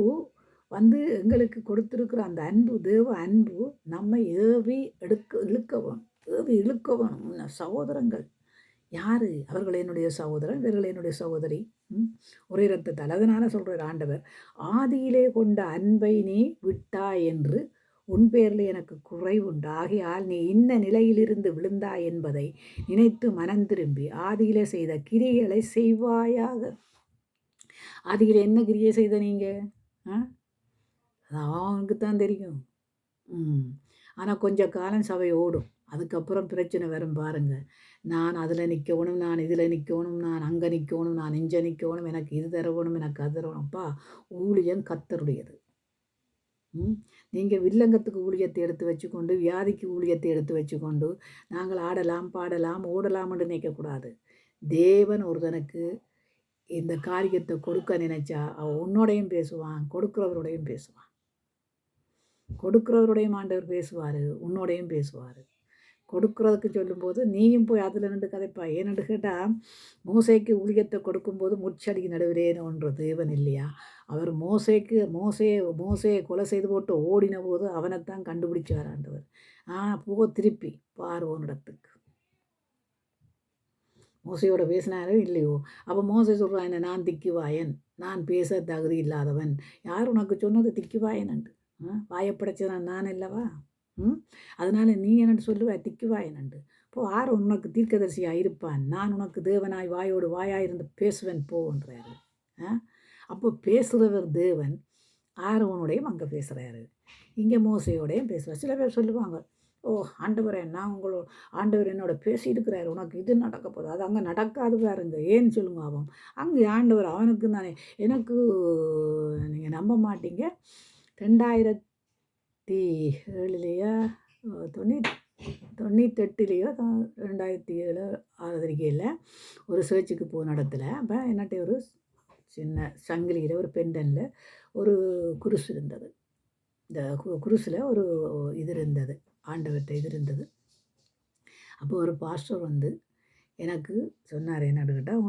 எங்களுக்கு கொடுத்துருக்கிற அந்த அன்பு, தேவ அன்பு நம்மை ஏவி இழுக்க வேணும். சகோதரங்கள் யார்? அவர்கள் என்னுடைய சகோதரன், இவர்கள் என்னுடைய சகோதரி, ஒரே இரத்தத்தால். அதனால் சொல்கிறார் ஆண்டவர், ஆதியிலே கொண்ட அன்பை நீ விட்டாய் என்று உன் பேரில் எனக்கு குறைவுண்டு, ஆகையால் நீ இன்ன நிலையிலிருந்து விழுந்தாய் என்பதை நினைத்து மனம் திரும்பி ஆதியிலே செய்த கிரியைகளை செய்வாயாக. ஆதியில் என்ன கிரியை செய்த நீங்கள்? அவனுக்கு தான் தெரியும். ஆனால் கொஞ்சம் காலம் சபை ஓடும், அதுக்கப்புறம் பிரச்சனை வரும் பாருங்க. நான் அதில் நிற்கணும், நான் இதில் நிற்கணும், நான் அங்கே நிற்கணும், நான் இங்கே நிற்கணும், எனக்கு இது தரணும், எனக்கு அது தரணும்ப்பா. ஊழியம் கர்த்தருடையது. நீங்கள் வில்லங்கத்துக்கு ஊழியத்தை எடுத்து வச்சுக்கொண்டு, வியாதிக்கு ஊழியத்தை எடுத்து வச்சுக்கொண்டு நாங்கள் ஆடலாம் பாடலாம் ஓடலாம் என்று நினைக்கக்கூடாது. தேவன் ஒருத்தனுக்கு இந்த காரியத்தை கொடுக்க நினைச்சா அவன் உன்னோடையும் பேசுவான், கொடுக்குறவரோடையும் பேசுவான். கொடுக்குறவருடையும் ஆண்டவர் பேசுவார், உன்னோடையும் பேசுவார். கொடுக்குறதுக்கு சொல்லும்போது நீயும் போய் அதில் நின்று கதைப்பா. ஏன்னு கேட்டால் மோசேக்கு ஊழியத்தை கொடுக்கும்போது முச்சடிக்கு நடுவிலேன்னு தேவன் இல்லையா? அவர் மோசையை கொலை செய்து போட்டு ஓடின போது அவனைத்தான் கண்டுபிடிச்சார் ஆண்டவர். போ திருப்பி பார்வோனிடத்துக்கு. மோசையோட பேசினாரோ இல்லையோ, அப்போ மோசை சொல்கிறான், என்ன நான் திக்குவாயன், நான் பேச தகுதி இல்லாதவன். யார் உனக்கு சொன்னது திக்குவாயனண்டு? வாயப்படைச்சதான் நான் இல்லவா? அதனால் நீ என்னென்னு சொல்லுவாய் திக்குவாயனண்டு. இப்போ ஆறு உனக்கு தீர்க்கதரிசியாக இருப்பான், நான் உனக்கு தேவனாய் வாயோடு வாயாயிருந்து பேசுவேன் போன்றாரு. அப்போ பேசுகிறவர் தேவன், ஆரோனுடையும் அங்கே பேசுகிறாரு, இங்கே மோசையோடையும் பேசுகிறார். சில பேர் சொல்லுவாங்க, ஓ ஆண்டவரே, நான் ஆண்டவர் என்னோட பேசியிருக்கிறாரு, உனக்கு இது நடக்க போகுது, அது அங்கே நடக்காது பாருங்க. ஏன்னு சொல்லுங்க. அவன் அங்கே ஆண்டவர் அவனுக்கு தானே. எனக்கு நீங்கள் நம்ப மாட்டீங்க, 2007 98 2007 ஆதரிக்கையில் ஒரு சர்ச்சுக்கு போன இடத்துல அப்போ என்னட்ட ஒரு சின்ன சங்கிலியில் ஒரு பெண்டனில் ஒரு குருசு இருந்தது. இந்த குருசில் ஒரு இது இருந்தது, ஆண்டவர்கிட்ட இது இருந்தது. அப்போ ஒரு பாஸ்டர் வந்து எனக்கு சொன்னார், என்னன்னு கேட்டால்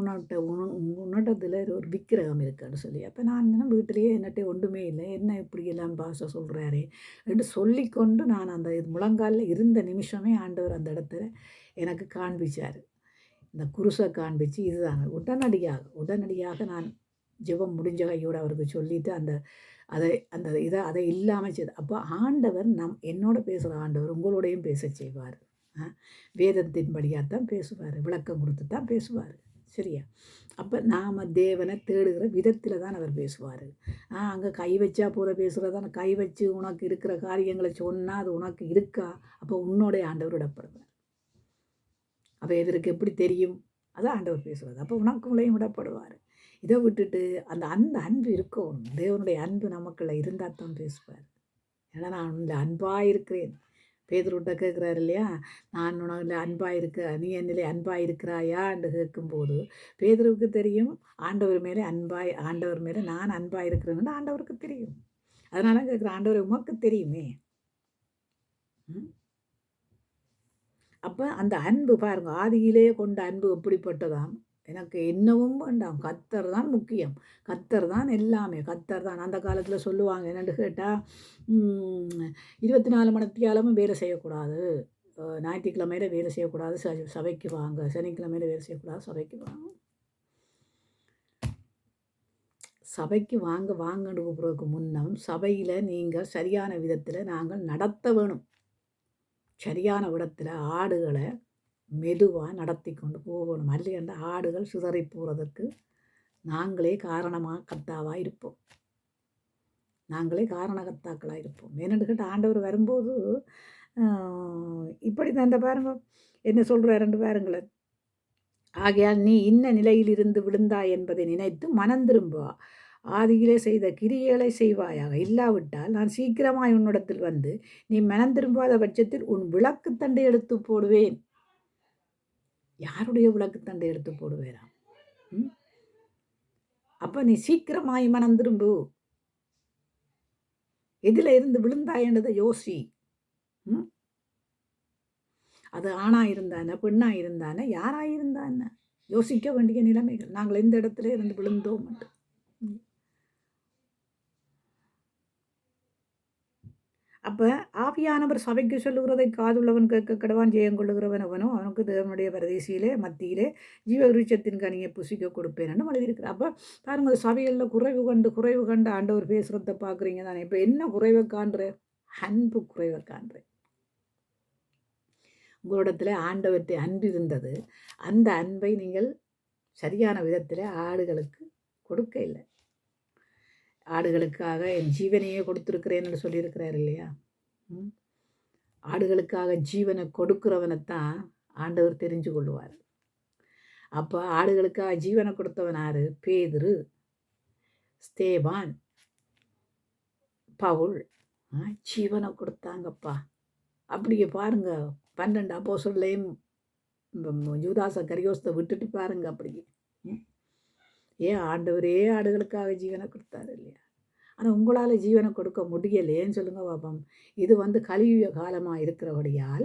உன்னோட்டத்தில் ஒரு விக்கிரகம் இருக்குன்னு சொல்லி. அப்போ நான் என்ன வீட்டிலேயே என்னட்டே ஒன்றுமே இல்லை, என்ன இப்படி எல்லாம் பாஸ்டர் சொல்கிறாரே என்று சொல்லிக்கொண்டு நான் அந்த முழங்காலில் இருந்த நிமிஷமே ஆண்டவர் அந்த இடத்துல எனக்கு காண்பிச்சார். இந்த குருசை காண்பிச்சு இதுதான் உடனடியாக நான் ஜெபம் முடிஞ்ச கையோடு அவருக்கு சொல்லிவிட்டு அதை இல்லாமல் செய்து. அப்போ ஆண்டவர் என்னோட பேசுகிற ஆண்டவர் உங்களோடையும் பேச செய்வார். வேதத்தின்படியாகத்தான் பேசுவார், விளக்கம் கொடுத்து தான் பேசுவார். சரியா? அப்போ நாம் தேவனை தேடுகிற விதத்தில் தான் அவர் பேசுவார். அங்கே கை வச்சா போகிற பேசுகிறதான, கை வச்சு உனக்கு இருக்கிற காரியங்களை சொன்னால் அது உனக்கு இருக்கா? அப்போ உன்னோடைய ஆண்டவர் விடப்படுவார். அப்போ எதற்கு எப்படி தெரியும்? அதான் ஆண்டவர் பேசுகிறது. அப்போ உனக்குள்ளேயும் விடப்படுவார். இதை விட்டுட்டு அந்த அன்பு இருக்கணும். தேவனுடைய அன்பு நமக்குள்ள இருந்தால் தான் பேசுவார். ஏன்னா நான் இந்த அன்பாக இருக்கிறேன். பேதுருட்ட கேட்குறாரு இல்லையா, நான் உனக்கு அன்பாக இருக்க, நீ என்னிலே அன்பாக இருக்கிறாயா என்று கேட்கும்போது பேதுருவுக்கு தெரியும் ஆண்டவர் மேலே நான் அன்பாக இருக்கிறேன்னு ஆண்டவருக்கு தெரியும். அதனால கேட்குறேன், ஆண்டவர் உமக்கு தெரியுமே. அப்போ அந்த அன்பு பாருங்க, ஆதியிலே கொண்ட அன்பு எப்படிப்பட்டதாம். எனக்கு என்னவும் வேண்டாம், கர்த்தர் தான் முக்கியம், கர்த்தர் தான் எல்லாமே, கர்த்தர் தான். அந்த காலத்தில் சொல்லுவாங்க என்னென்னு கேட்டால், 24 மணித்தியாலமும் வேலை செய்யக்கூடாது, ஞாயிற்றுக்கிழமையில் வேலை செய்யக்கூடாது, சபைக்கு வாங்க, சனிக்கிழமையில் வேலை செய்யக்கூடாது, சபைக்கு வாங்க. சபைக்கு வாங்கன்னு கூப்பிட்றதுக்கு முன்னம் சபையில் நீங்கள் சரியான விதத்தில் நாங்கள் நடத்த வேணும். சரியான விடத்தில் ஆடுகளை மெதுவாக நடத்தி கொண்டு போகணும். அல்லையென்ற ஆடுகள் சிதறி போகிறதுக்கு நாங்களே காரணமாக இருப்போம், நாங்களே காரணகர்த்தாக்களாக இருப்போம். ஏன்னு கேட்டால் ஆண்டவர் வரும்போது இப்படி தான் பாருங்க என்ன சொல்கிறாருன்னு பாருங்களேன். ஆகையால் நீ இன்ன நிலையில் இருந்து விழுந்தாய் என்பதை நினைத்து மனம் திரும்புவா, ஆதியிலே செய்த கிரியைகளை செய்வாயாக, இல்லாவிட்டால் நான் சீக்கிரமாய் உன்னிடத்தில் வந்து நீ மனம் திரும்பாத பட்சத்தில் உன் விளக்கு தண்டை எடுத்து போடுவேன். யாருடைய விளக்குத்தண்டை எடுத்து போடுவேராம்? அப்போ நீ சீக்கிரமாய் மனம் திரும்பு. எதில் இருந்து விழுந்தாயன்றதை யோசி. அது ஆணாக இருந்தானே, பெண்ணாக இருந்தானே, யாராக இருந்தானே யோசிக்க வேண்டிய நிலைமைகள். நாங்கள் எந்த இடத்துல இருந்து விழுந்தோம். அப்போ ஆவியானவர் சபைக்கு சொல்லுகிறதை காதுள்ளவன் கேட்க கடவான், ஜெயங்கொள்ளுகிறவன் அவனோ அவனுக்கு தேவனுடைய பிரதேசியிலே மத்தியிலே ஜீவ விருட்சத்தின் கனியை புசிக்க கொடுப்பேன்னு எழுதியிருக்கிறார். அப்போ பாருங்கள், சபைகளில் குறைவு கண்டு ஆண்டவர் பேசுகிறத பார்க்குறீங்க தானே. இப்போ என்ன குறைவை காண்ற? அன்பு குறைவை காண்றேன். உங்களிடத்தில் ஆண்டவற்றை அன்பு இருந்தது, அந்த அன்பை நீங்கள் சரியான விதத்தில் ஆடுகளுக்கு கொடுக்க இல்லை. ஆடுகளுக்காக என் ஜீவனையே கொடுத்துருக்கிறேன்னு சொல்லியிருக்கிறார் இல்லையா? ஆடுகளுக்காக ஜீவனை கொடுக்குறவனைத்தான் ஆண்டவர் தெரிஞ்சு கொள்வார். அப்போ ஆடுகளுக்காக ஜீவனை கொடுத்தவன் யாரு? பேதுரு, ஸ்தேவான், பவுல் ஜீவனை கொடுத்தாங்கப்பா. அப்படியே பாருங்க, 12 அப்போஸ்தலரையும் யூதாச கரியோஸ்தை விட்டுட்டு பாருங்க. அப்படி ஏன் ஆண்டவரே ஆடுகளுக்காக ஜீவனை கொடுத்தாரு இல்லையா? ஆனால் உங்களால் ஜீவனை கொடுக்க முடியலையேன்னு சொல்லுங்க பாப்போம். இது கலியுக காலமாக இருக்கிறபடியால்,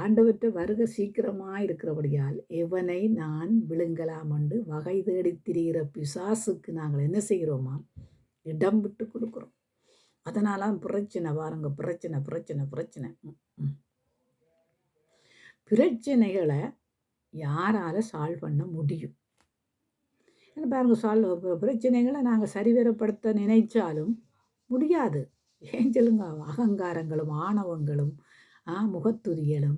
ஆண்டவர்கிட்ட வருகை சீக்கிரமாக இருக்கிறபடியால், எவனை நான் விழுங்கலாம் என்று வகை தேடி திரிகிற பிசாசுக்கு நாங்கள் என்ன செய்கிறோமா, இடம் விட்டு கொடுக்குறோம். அதனால பிரச்சனை பாருங்க, பிரச்சனை பிரச்சனை பிரச்சனை. பிரச்சனைகளை யாரால் சால்வ் பண்ண முடியும்? பாருங்க, பிரச்சனைகளை நாங்கள் சரிவரப்படுத்த நினைச்சாலும் முடியாது. ஏன் சொல்லுங்க? அகங்காரங்களும் ஆணவங்களும் முகத்துதியலும்.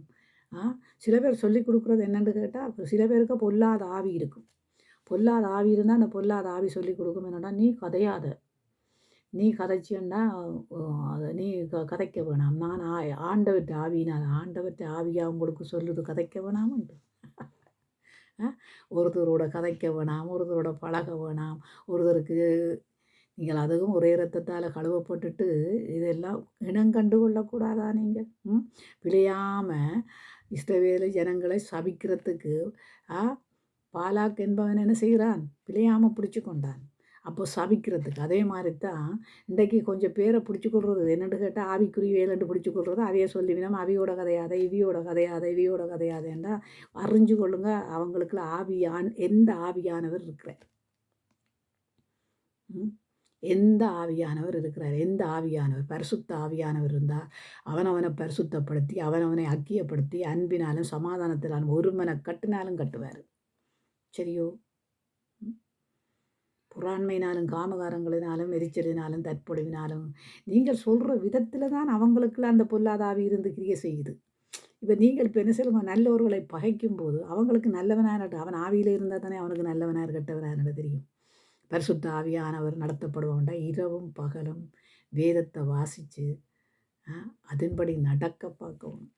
சில பேர் சொல்லி கொடுக்குறது என்னென்னு கேட்டால், சில பேருக்கு பொல்லாத ஆவி இருக்கும். பொல்லாத ஆவி இருந்தால் அந்த பொல்லாத ஆவி சொல்லி கொடுக்கும் என்னன்னா, நீ கதையாத, நீ கதைச்சியன்னா அதை நீ கதைக்க வேணாம், நான் ஆண்டவர்கிட்ட ஆவியினால் ஆண்டவர்கிட்ட ஆவியாக உங்களுக்கு சொல்லுது கதைக்க வேணாமன்ட்டு. ஒருத்தரோட கதைக்க வேணாம், ஒருத்தரோட பழக வேணாம், ஒருத்தருக்கு நீங்கள் அதுவும் ஒரே ரத்தத்தால் கழுவப்பட்டுட்டு இதெல்லாம் இனங்கண்டு கொள்ளக்கூடாதா? நீங்கள் விளையாமல் இஸ்ரவேல் ஜனங்களை சபிக்கிறதுக்கு பாலாக் என்பவன் என்ன செய்கிறான்? விளையாமல் பிடிச்சி கொண்டான். அப்போ சபிக்கிறதுக்கு. அதே மாதிரி தான் இன்றைக்கு கொஞ்சம் பேரை பிடிச்சி கொள்வது என்னென்னு கேட்டால், ஆவிக்குரிய வேலைண்டு பிடிச்சி கொள்வது. அவைய சொல்லிவினோம், அவியோட கதையாத, இவியோட கதையாத, இவியோட கதையாதேண்டா அறிஞ்சு கொள்ளுங்க. அவங்களுக்குள்ள எந்த ஆவியானவர் இருக்கிறார்? எந்த ஆவியானவர் இருக்கிறார்? எந்த ஆவியானவர்? பரிசுத்த ஆவியானவர் இருந்தால் அவனவனை பரிசுத்தப்படுத்தி, அவனவனை ஐக்கியப்படுத்தி, அன்பினாலும் சமாதானத்தினாலும் ஒருமனை கட்டினாலும் கட்டுவார். சரியோ? புறாண்மையினாலும் காமகாரங்களினாலும் எரிச்சலினாலும் தற்பொழிவினாலும் நீங்கள் சொல்கிற விதத்தில் தான் அவங்களுக்குள்ள அந்த பொல்லாத ஆவி இருந்து கிரியை செய்யுது. இப்போ நீங்கள் இப்போ என்ன சொல்லுங்க, நல்லவர்களை பகைக்கும் போது அவங்களுக்கு நல்லவனாக, அவன் ஆவியில் இருந்தால் தானே அவனுக்கு நல்லவனாக கெட்டவனாக தெரியும். பரிசுத்த ஆவியானவர் நடத்தப்படுவோம்டா இரவும் பகலும் வேதத்தை வாசித்து அதன்படி நடக்க பார்க்கணும்.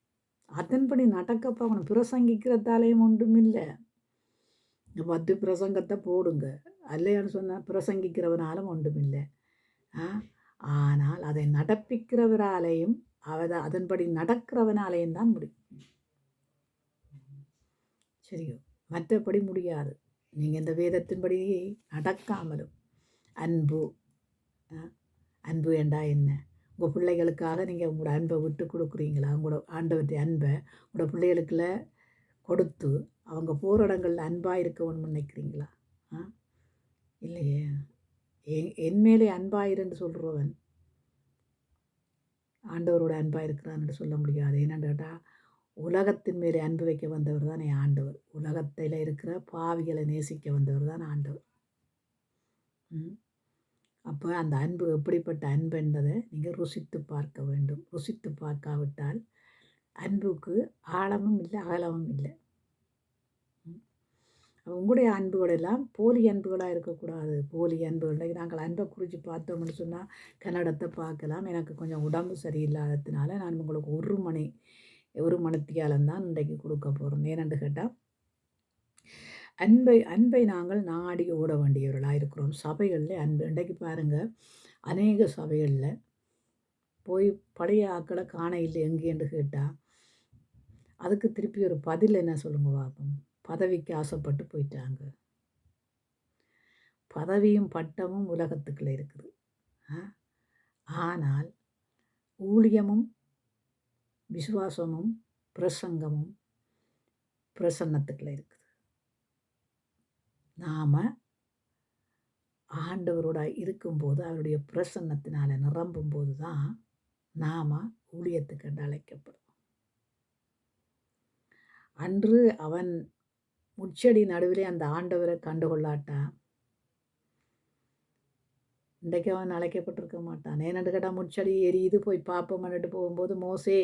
அதன்படி நடக்க பார்க்கணும். பிரசங்கிக்கிறதாலேயும் ஒன்றும் இல்லை. 10 பிரசங்கத்தை போடுங்க, அல்லையான்னு சொன்னால் பிரசங்கிக்கிறவனாலும் ஒன்றுமில்லை. ஆனால் அதை நடப்பிக்கிறவராலேயும் அதன்படி நடக்கிறவனாலேயும் தான் முடியும். சரியோ? மற்றபடி முடியாது. நீங்கள் இந்த வேதத்தின்படி நடக்காமலும் அன்பு என்றா என்ன? உங்கள் பிள்ளைகளுக்காக நீங்கள் உங்களோட அன்பை விட்டு கொடுக்குறீங்களா? உங்களோட ஆண்டவற்றை அன்பை உங்களோட பிள்ளைகளுக்குள்ள கொடுத்து அவங்க போகிற இடங்களில் அன்பாக இருக்கணும்னு நினைக்கிறீங்களா? இல்லையே. என் மேலே அன்பாயிருன்னு சொல்கிறவன் ஆண்டவரோட அன்பாக இருக்கிறான்னு சொல்ல முடியாது. என்னென்னு கேட்டால், உலகத்தின் மேலே அன்பு வைக்க வந்தவர் தான் ஆண்டவர். உலகத்தில் இருக்கிற பாவிகளை நேசிக்க வந்தவர் தான் ஆண்டவர். அப்போ அந்த அன்பு எப்படிப்பட்ட அன்பு என்பதை நீங்கள் ருசித்து பார்க்க வேண்டும். ருசித்து பார்க்காவிட்டால் அன்புக்கு ஆழமும் இல்லை, அகலமும் இல்லை. உங்களுடைய அன்புகள் எல்லாம் போலி அன்புகளாக இருக்கக்கூடாது. போலி அன்புகள் நாங்கள் அன்பை குறித்து பார்த்தோம்னு சொன்னால் கன்னடத்தை பார்க்கலாம். எனக்கு கொஞ்சம் உடம்பு சரியில்லாததுனால நான் உங்களுக்கு ஒரு மணித்தியாலம் தான் இன்றைக்கு கொடுக்க போகிறோம். ஏனென்று கேட்டால், அன்பை நாங்கள் நாடி ஓட வேண்டியவர்களாக இருக்கிறோம். சபைகளில் அன்பு இன்றைக்கு பாருங்கள், அநேக சபைகளில் போய் பழைய ஆக்களை காண இல்லை எங்கேன்னு கேட்டால் அதுக்கு திருப்பி ஒரு பதில் என்ன சொல்லுங்க பார்ப்போம். பதவிக்கு ஆசைப்பட்டு போயிட்டாங்க. பதவியும் பட்டமும் உலகத்துக்குள்ள இருக்குது. ஆனால் ஊழியமும் விசுவாசமும் பிரசங்கமும் பிரசன்னத்துக்குள்ள இருக்குது. நாம் ஆண்டவரோட இருக்கும்போது அவருடைய பிரசன்னத்தினால் நிரம்பும் போது தான் நாம் ஊழியத்துக்கு அழைக்கப்படும். அன்று அவன் முச்செடி நடுவிலே அந்த ஆண்டவரை கண்டுகொள்ளாட்டா இன்றைக்கு அவன் அழைக்கப்பட்டிருக்க மாட்டான். ஏன்னு கேட்டால், முச்செடி எரியுது போய் பார்ப்போம்னுட்டு போகும்போது, மோசே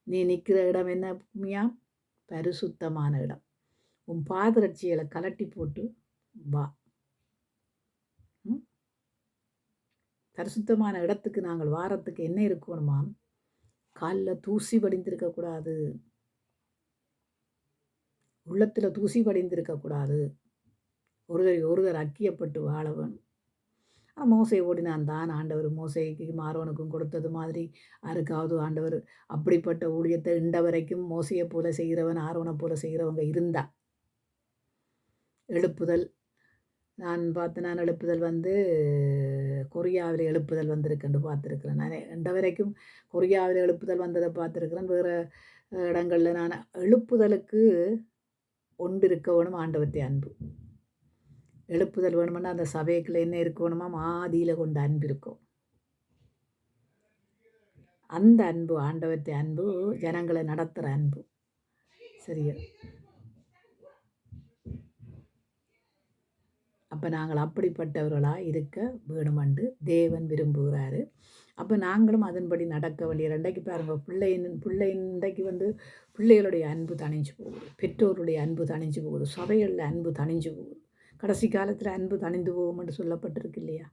நீ நிற்கிற இடம் என்ன பூமியா? பரிசுத்தமான இடம். உன் பாதரட்சிகளை கலட்டி போட்டு வா. பரிசுத்தமான இடத்துக்கு நாங்கள் வாரத்துக்கு என்ன இருக்கணுமாம்? காலில் தூசி படிந்திருக்கக்கூடாது, உள்ளத்தில் தூசி படிந்திருக்கக்கூடாது, ஒருவர் ஐக்கியப்பட்டு வாழ வேணும். மோசை ஓடினான் தான். ஆண்டவர் மோசைக்கு ஆரோனுக்கும் கொடுத்தது மாதிரி யாருக்காவது ஆண்டவர் அப்படிப்பட்ட ஊழியத்தை இண்ட வரைக்கும் மோசையை போல செய்கிறவன், ஆரோனை போல செய்கிறவங்க இருந்தா. எழுப்புதல் நான் எழுப்புதல் கொரியாவில் எழுப்புதல் வந்திருக்குன்னு பார்த்துருக்குறேன். நான் இந்த வரைக்கும் கொரியாவில் எழுப்புதல் வந்ததை பார்த்துருக்குறேன். வேறு இடங்களில் நான் எழுப்புதலுக்கு ஒன்று இருக்க வேணும் ஆண்டவற்றை அன்பு. எழுப்புதல் வேணுமென்னா அந்த சபைக்குள்ள என்ன இருக்கணுமா, ஆதியில் கொண்ட அன்பு இருக்கும். அந்த அன்பு ஆண்டவற்றை அன்பு, ஜனங்களை நடத்துகிற அன்பு. சரியா? அப்போ நாங்கள் அப்படிப்பட்டவர்களாக இருக்க வேணுமென்று தேவன் விரும்புகிறாரு. அப்போ நாங்களும் அதன்படி நடக்க வேண்டிய. இன்றைக்கு பாருங்கள், இன்றைக்கு பிள்ளைகளுடைய அன்பு தணிஞ்சு போகுது, பெற்றோருடைய அன்பு தணிஞ்சு போகுது, சபைகளில் அன்பு தணிஞ்சு போகுது. கடைசி காலத்தில் அன்பு தணிந்து போகும் என்று சொல்லப்பட்டிருக்கு இல்லையா?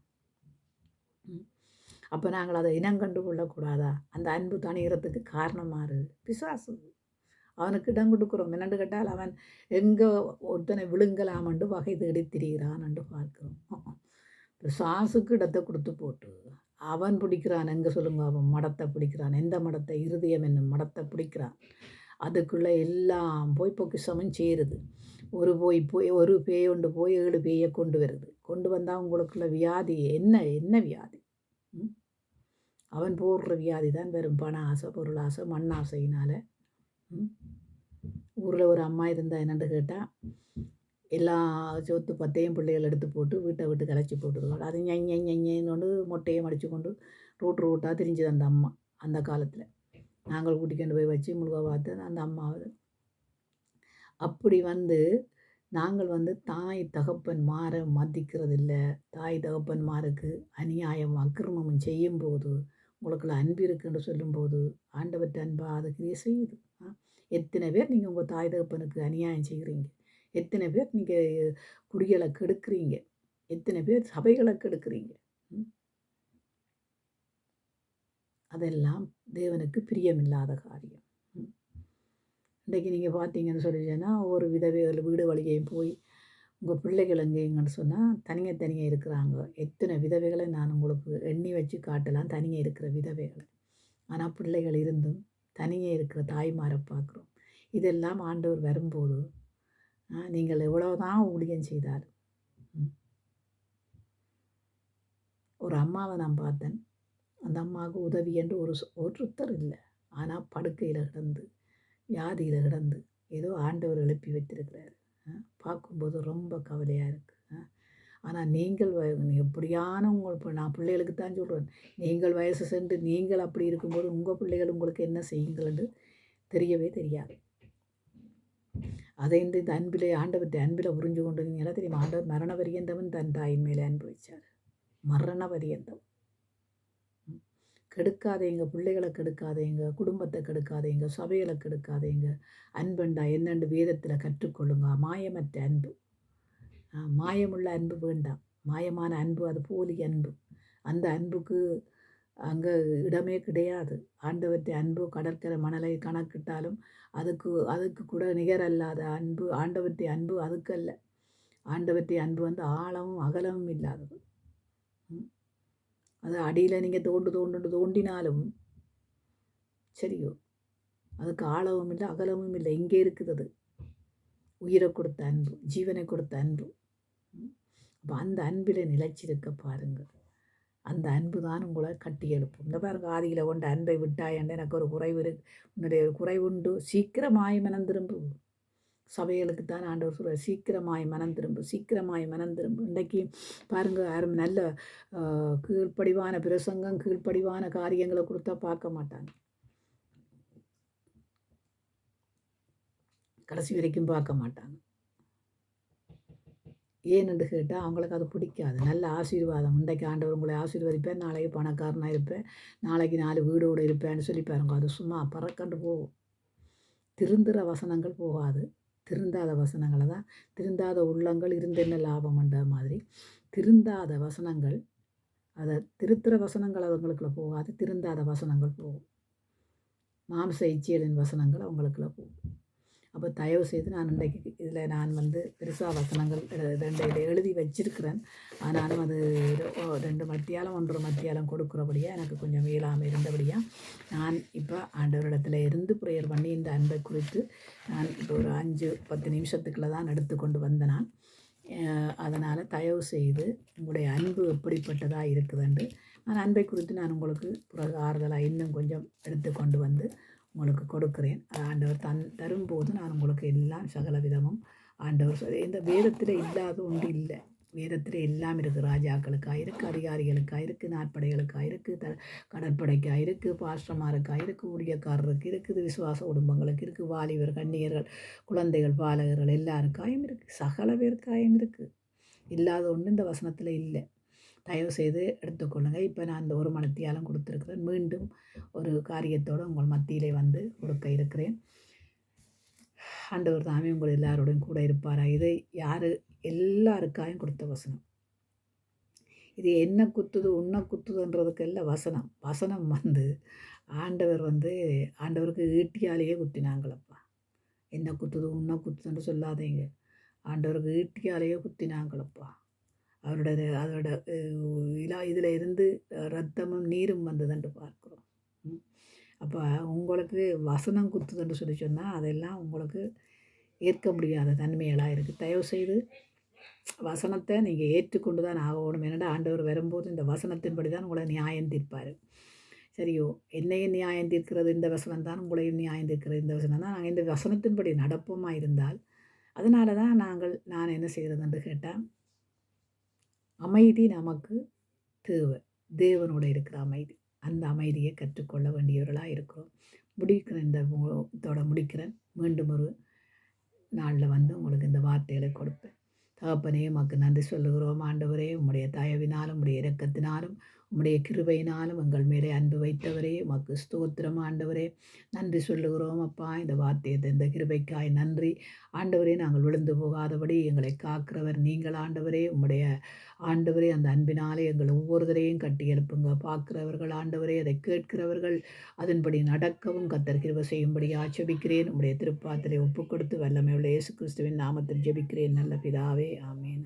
அப்போ நாங்கள் அதை இனங்கண்டு கொள்ளக்கூடாதா? அந்த அன்பு தணிகிறதுக்கு காரணமாறு பிசாசு. அவனுக்கு இடம் கொடுக்குறோம். என்னென்று கேட்டால் அவன் எங்கே ஒருத்தனை விழுங்கலாமண்டு வகை தேடி திரிகிறான் என்று பார்க்குறோம். பிசாசுக்கு இடத்தை கொடுத்து போட்டு அவன் பிடிக்கிறான். எங்கே சொல்லுங்க, அவன் மடத்தை பிடிக்கிறான். எந்த மடத்தை? இருதயம் என்னும் மடத்தை பிடிக்கிறான். அதுக்குள்ளே எல்லாம் போய் பொக்கிஷமும் சேருது. ஒரு பேய் ஒன்று போய் 7 பேயை கொண்டு வருது. கொண்டு வந்தால் உங்களுக்குள்ள வியாதி என்ன வியாதி? அவன் போடுற வியாதி தான் வெறும் பண ஆசை, பொருள் ஆசை, மண் ஆசையினால். ஊரில் ஒரு அம்மா இருந்தால் என்னென்னு கேட்டால் எல்லா சொத்து பத்தையும் பிள்ளைகள் எடுத்து போட்டு வீட்டை விட்டு கலைச்சி போட்டுருவாள். அது கொண்டு மொட்டையை மடித்து கொண்டு ரூட்டாக திரிஞ்சுது அந்த அம்மா. அந்த காலத்தில் நாங்கள் கூட்டிக்கொண்டு போய் வச்சு முழுக பார்த்து அந்த அம்மாவை. அப்படி நாங்கள் தாய் தகப்பன் மாற மதிக்கிறது இல்லை. தாய் தகப்பன் மாருக்கு அநியாயம் அக்கிரமம் செய்யும்போது உங்களுக்குள்ள அன்பு இருக்குன்னு சொல்லும்போது ஆண்டவற்ற அன்பா அதை கிரியை செய்யுது. எத்தனை பேர் நீங்கள் உங்கள் தாய் தகப்பனுக்கு அநியாயம் செய்கிறீங்க? எத்தனை பேர் நீங்கள் குடிகளை கெடுக்கிறீங்க? எத்தனை பேர் சபைகளை கெடுக்கிறீங்க? அதெல்லாம் தேவனுக்கு பிரியமில்லாத காரியம். இன்றைக்கி நீங்கள் பார்த்தீங்கன்னு சொல்லிச்சேன்னா ஒரு விதவைகள் வீடு வழியையும் போய் உங்கள் பிள்ளைகள் எங்கேங்கன்னு சொன்னால் தனியாக இருக்கிறாங்க. எத்தனை விதவைகளை நான் உங்களுக்கு எண்ணி வச்சு காட்டலாம், தனியாக இருக்கிற விதவைகளை. ஆனால் பிள்ளைகள் இருந்தும் தனியாக இருக்கிற தாய்மாரை பார்க்குறோம். இதெல்லாம் ஆண்டவர் வரும்போது நீங்கள் எவ்வளோதான் ஊழியம் செய்தாலும். ஒரு அம்மாவை நான் பார்த்தேன். அந்த அம்மாவுக்கு உதவி என்று ஒருத்தர் இல்லை. ஆனால் படுக்கையில் கிடந்து வியாதியில் கிடந்து ஏதோ ஆண்டவர் எழுப்பி வைத்திருக்கிறார். பார்க்கும்போது ரொம்ப கவலையாக இருக்குது. ஆனால் நீங்கள் எப்படியான இப்போ நான் பிள்ளைகளுக்கு தான் சொல்கிறேன், நீங்கள் வயசு சென்று நீங்கள் அப்படி இருக்கும்போது உங்கள் பிள்ளைகள் உங்களுக்கு என்ன செய்யுங்கள்னு தெரியவே தெரியாது. அதை இந்த அன்பிலே ஆண்டவத்தை அன்பில் புரிஞ்சு கொண்டு நீங்கள் தெரியுமா? ஆண்டவர் மரண பரியந்தவன் தன் தாயின் மேலே அனுபவிச்சார். மரண பரியந்தம். கெடுக்காதேங்க, பிள்ளைகளை கெடுக்காதேங்க, குடும்பத்தை கெடுக்காதேங்க, சபைகளை கெடுக்காதேங்க. அன்பண்டா என்னென்று வேதத்தில் கற்றுக்கொள்ளுங்க. மாயமற்ற அன்பு, மாயமுள்ள அன்பு வேண்டாம். மாயமான அன்பு அது போலி அன்பு. அந்த அன்புக்கு அங்கே இடமே கிடையாது. ஆண்டவற்றை அன்பு கடற்கரை மணலை கணக்கிட்டாலும் அதுக்கு கூட நிகரல்லாத அன்பு ஆண்டவற்றை அன்பு. அதுக்கல்ல. ஆண்டவற்றை அன்பு ஆழமும் அகலமும் இல்லாதது. அது அடியில் நீங்கள் தோண்டினாலும் சரியோ, அதுக்கு ஆழமும் இல்லை அகலமும் இல்லை. இங்கே இருக்குது அது உயிரை கொடுத்த அன்பு, ஜீவனை கொடுத்த அன்பு. அப்போ அந்த அன்பில் நிலைச்சிருக்க பாருங்கள். அந்த அன்பு தான் உங்களை கட்டி எழுப்பும். இந்த பாருங்க, ஆதியில் கொண்ட அன்பை விட்டாயண்டு எனக்கு ஒரு குறைவு உன்னுடைய குறைவுண்டு, சீக்கிரமாய் மனம் திரும்பு. சபைகளுக்கு தான் ஆண்டவர் சொல்கிறார், சீக்கிரமாய் மனம் திரும்பு, சீக்கிரமாய் மனம் திரும்பு. இன்றைக்கி பாருங்கள், யாரும் நல்ல கீழ்ப்படிவான பிரசங்கம், கீழ்ப்படிவான காரியங்களை கொடுத்தா பார்க்க மாட்டாங்க. கடைசி வரைக்கும் பார்க்க மாட்டாங்க. ஏன்னு கேட்டால் அவங்களுக்கு அது பிடிக்காது. நல்ல ஆசீர்வாதம், இன்றைக்கு ஆண்டவர் உங்களை ஆசீர்வதிப்பேன், நாளைக்கு பணக்காரனாக இருப்பேன், நாளைக்கு 4 வீடோடு இருப்பேன்னு சொல்லி பாருங்க. அது சும்மா பறக்கண்டு போகும். திருந்துற வசனங்கள் போகாது. திருந்தாத வசனங்களை தான், திருந்தாத உள்ளங்கள் இருந்தென்ன லாபம்ன்ற மாதிரி திருந்தாத வசனங்கள், அதை திருத்துற வசனங்கள் அவங்களுக்குள்ள போகாது. திருந்தாத வசனங்கள் போகும். மாம்ச இச்சியலின் வசனங்கள் அவங்களுக்குள்ள போகும். அப்போ தயவு செய்து நான் இன்றைக்கு இதில் நான் பெருசாக வசனங்கள் 2 எழுதி வச்சிருக்கிறேன். ஆனாலும் அது 2 மத்தியாலம் 1 மத்தியாலம் கொடுக்குறபடியாக எனக்கு கொஞ்சம் இயலாமல் இருந்தபடியாக நான் இப்போ ஆண்டவரிடத்தில் இருந்து ப்ரேயர் பண்ணி இந்த அன்பை குறித்து நான் இப்போ ஒரு 5-10 நிமிஷத்துக்குள்ளே தான் எடுத்து கொண்டு வந்தேன். நான் அதனால் தயவு செய்து உங்களுடைய அன்பு எப்படிப்பட்டதாக இருக்குதுண்டு நான் அன்பை குறித்து நான் உங்களுக்கு பிறகு ஆறுதலாக இன்னும் கொஞ்சம் எடுத்து கொண்டு வந்து உங்களுக்கு கொடுக்குறேன். ஆண்டவர் தரும்போது நான் உங்களுக்கு எல்லாம் சகல விதமும் ஆண்டவர் இந்த வேதத்தில் இல்லாத ஒன்று இல்லை. வேதத்தில் எல்லாம் இருக்குது. ராஜாக்களுக்காக இருக்குது, அதிகாரிகளுக்காக இருக்குது, நாட்படைகளுக்காக இருக்குது, கடற்படைக்காக இருக்குது, பாஸ்டர்மாருக்காக இருக்குது, ஊழியக்காரருக்கு இருக்குது, விசுவாச குடும்பங்களுக்கு இருக்குது, வாலிபர் கன்னியர்கள் குழந்தைகள் பாலகர்கள் எல்லாருக்காயும் இருக்குது, சகல பேருக்காயும் இருக்குது. இல்லாத ஒன்று இந்த வசனத்தில் இல்லை. தயவு செய்து எடுத்துக்கொள்ளுங்கள். இப்போ நான் இந்த ஒரு மணித்தியாலம் கொடுத்துருக்குறேன். மீண்டும் ஒரு காரியத்தோடு உங்கள் மத்தியிலே வந்து கொடுக்க இருக்கிறேன். ஆண்டவர் தாமே உங்கள் எல்லாரோடையும் கூட இருப்பாரா. இதை யார் எல்லாருக்காயும் கொடுத்த வசனம். இது என்ன குத்துது உன்னை குத்துதுன்றதுக்கு எல்லாம் வசனம். வசனம் வந்து ஆண்டவருக்கு ஈட்டியாலேயே குத்தினாங்களப்பா. என்ன குத்துது உன்னை குத்துதுன்னு சொல்லாதீங்க. ஆண்டவருக்கு ஈட்டியாலேயே குத்தினாங்களப்பா. அதோட இதில் இருந்து ரத்தமும் நீரும் வந்ததுன்னு பார்க்குறோம். அப்போ உங்களுக்கு வசனம் குத்துதுன்னு சொல்லி சொன்னால் அதெல்லாம் உங்களுக்கு ஏற்க முடியாத தன்மைகளாக இருக்குது. தயவுசெய்து வசனத்தை நீங்கள் ஏற்றுக்கொண்டு தான் ஆகணும். என்னடா ஆண்டவர் வரும்போது இந்த வசனத்தின்படி தான் உங்களை நியாயம் தீர்ப்பார். சரியோ, என்னையும் நியாயம் தீர்க்கிறது இந்த வசனம் தான், உங்களையும் நியாயம் தீர்க்கிறது இந்த வசனம் தான். நாங்கள் இந்த வசனத்தின்படி நடப்போமா இருந்தால் அதனால தான் நான் என்ன செய்கிறது என்று கேட்டால், அமைதி நமக்கு தேவை. தேவனோடு இருக்கிற அமைதி. அந்த அமைதியை கற்றுக்கொள்ள வேண்டியவர்களாக இருக்கிறோம். முடிக்கிறேன். மீண்டும் ஒரு நாளில் வந்து உங்களுக்கு இந்த வார்த்தைகளை கொடுப்பேன். தகப்பனே, உமக்கு நன்றி சொல்லுகிறோம். ஆண்டவரே, உம்முடைய தயவினாலும் உம்முடைய இரக்கத்தினாலும் உம்முடைய கிருபையினாலும் எங்கள் மேலே அன்பு வைத்தவரே, உமக்கு ஸ்தோத்திரம். ஆண்டவரே, நன்றி சொல்லுகிறோம் அப்பா. இந்த வார்த்தையை இந்த கிருபைக்காய் நன்றி. ஆண்டவரே, நாங்கள் விழுந்து போகாதபடி எங்களை காக்கிறவர் நீங்கள். ஆண்டவரே அந்த அன்பினாலே எங்கள் ஒவ்வொருத்தரையும் கட்டி எழுப்புங்க. பார்க்கிறவர்கள் ஆண்டவரே, அதை கேட்கிறவர்கள் அதன்படி நடக்கவும் கர்த்தர் கிருபை செய்யும்படியாக ஜெபிக்கிறேன். உம்முடைய திருப்பாத்திரை ஒப்புக் கொடுத்து வல்லமையுள்ள இயேசு கிறிஸ்துவின் நாமத்தில் ஜெபிக்கிறேன் நல்ல பிதாவே. ஆமென்.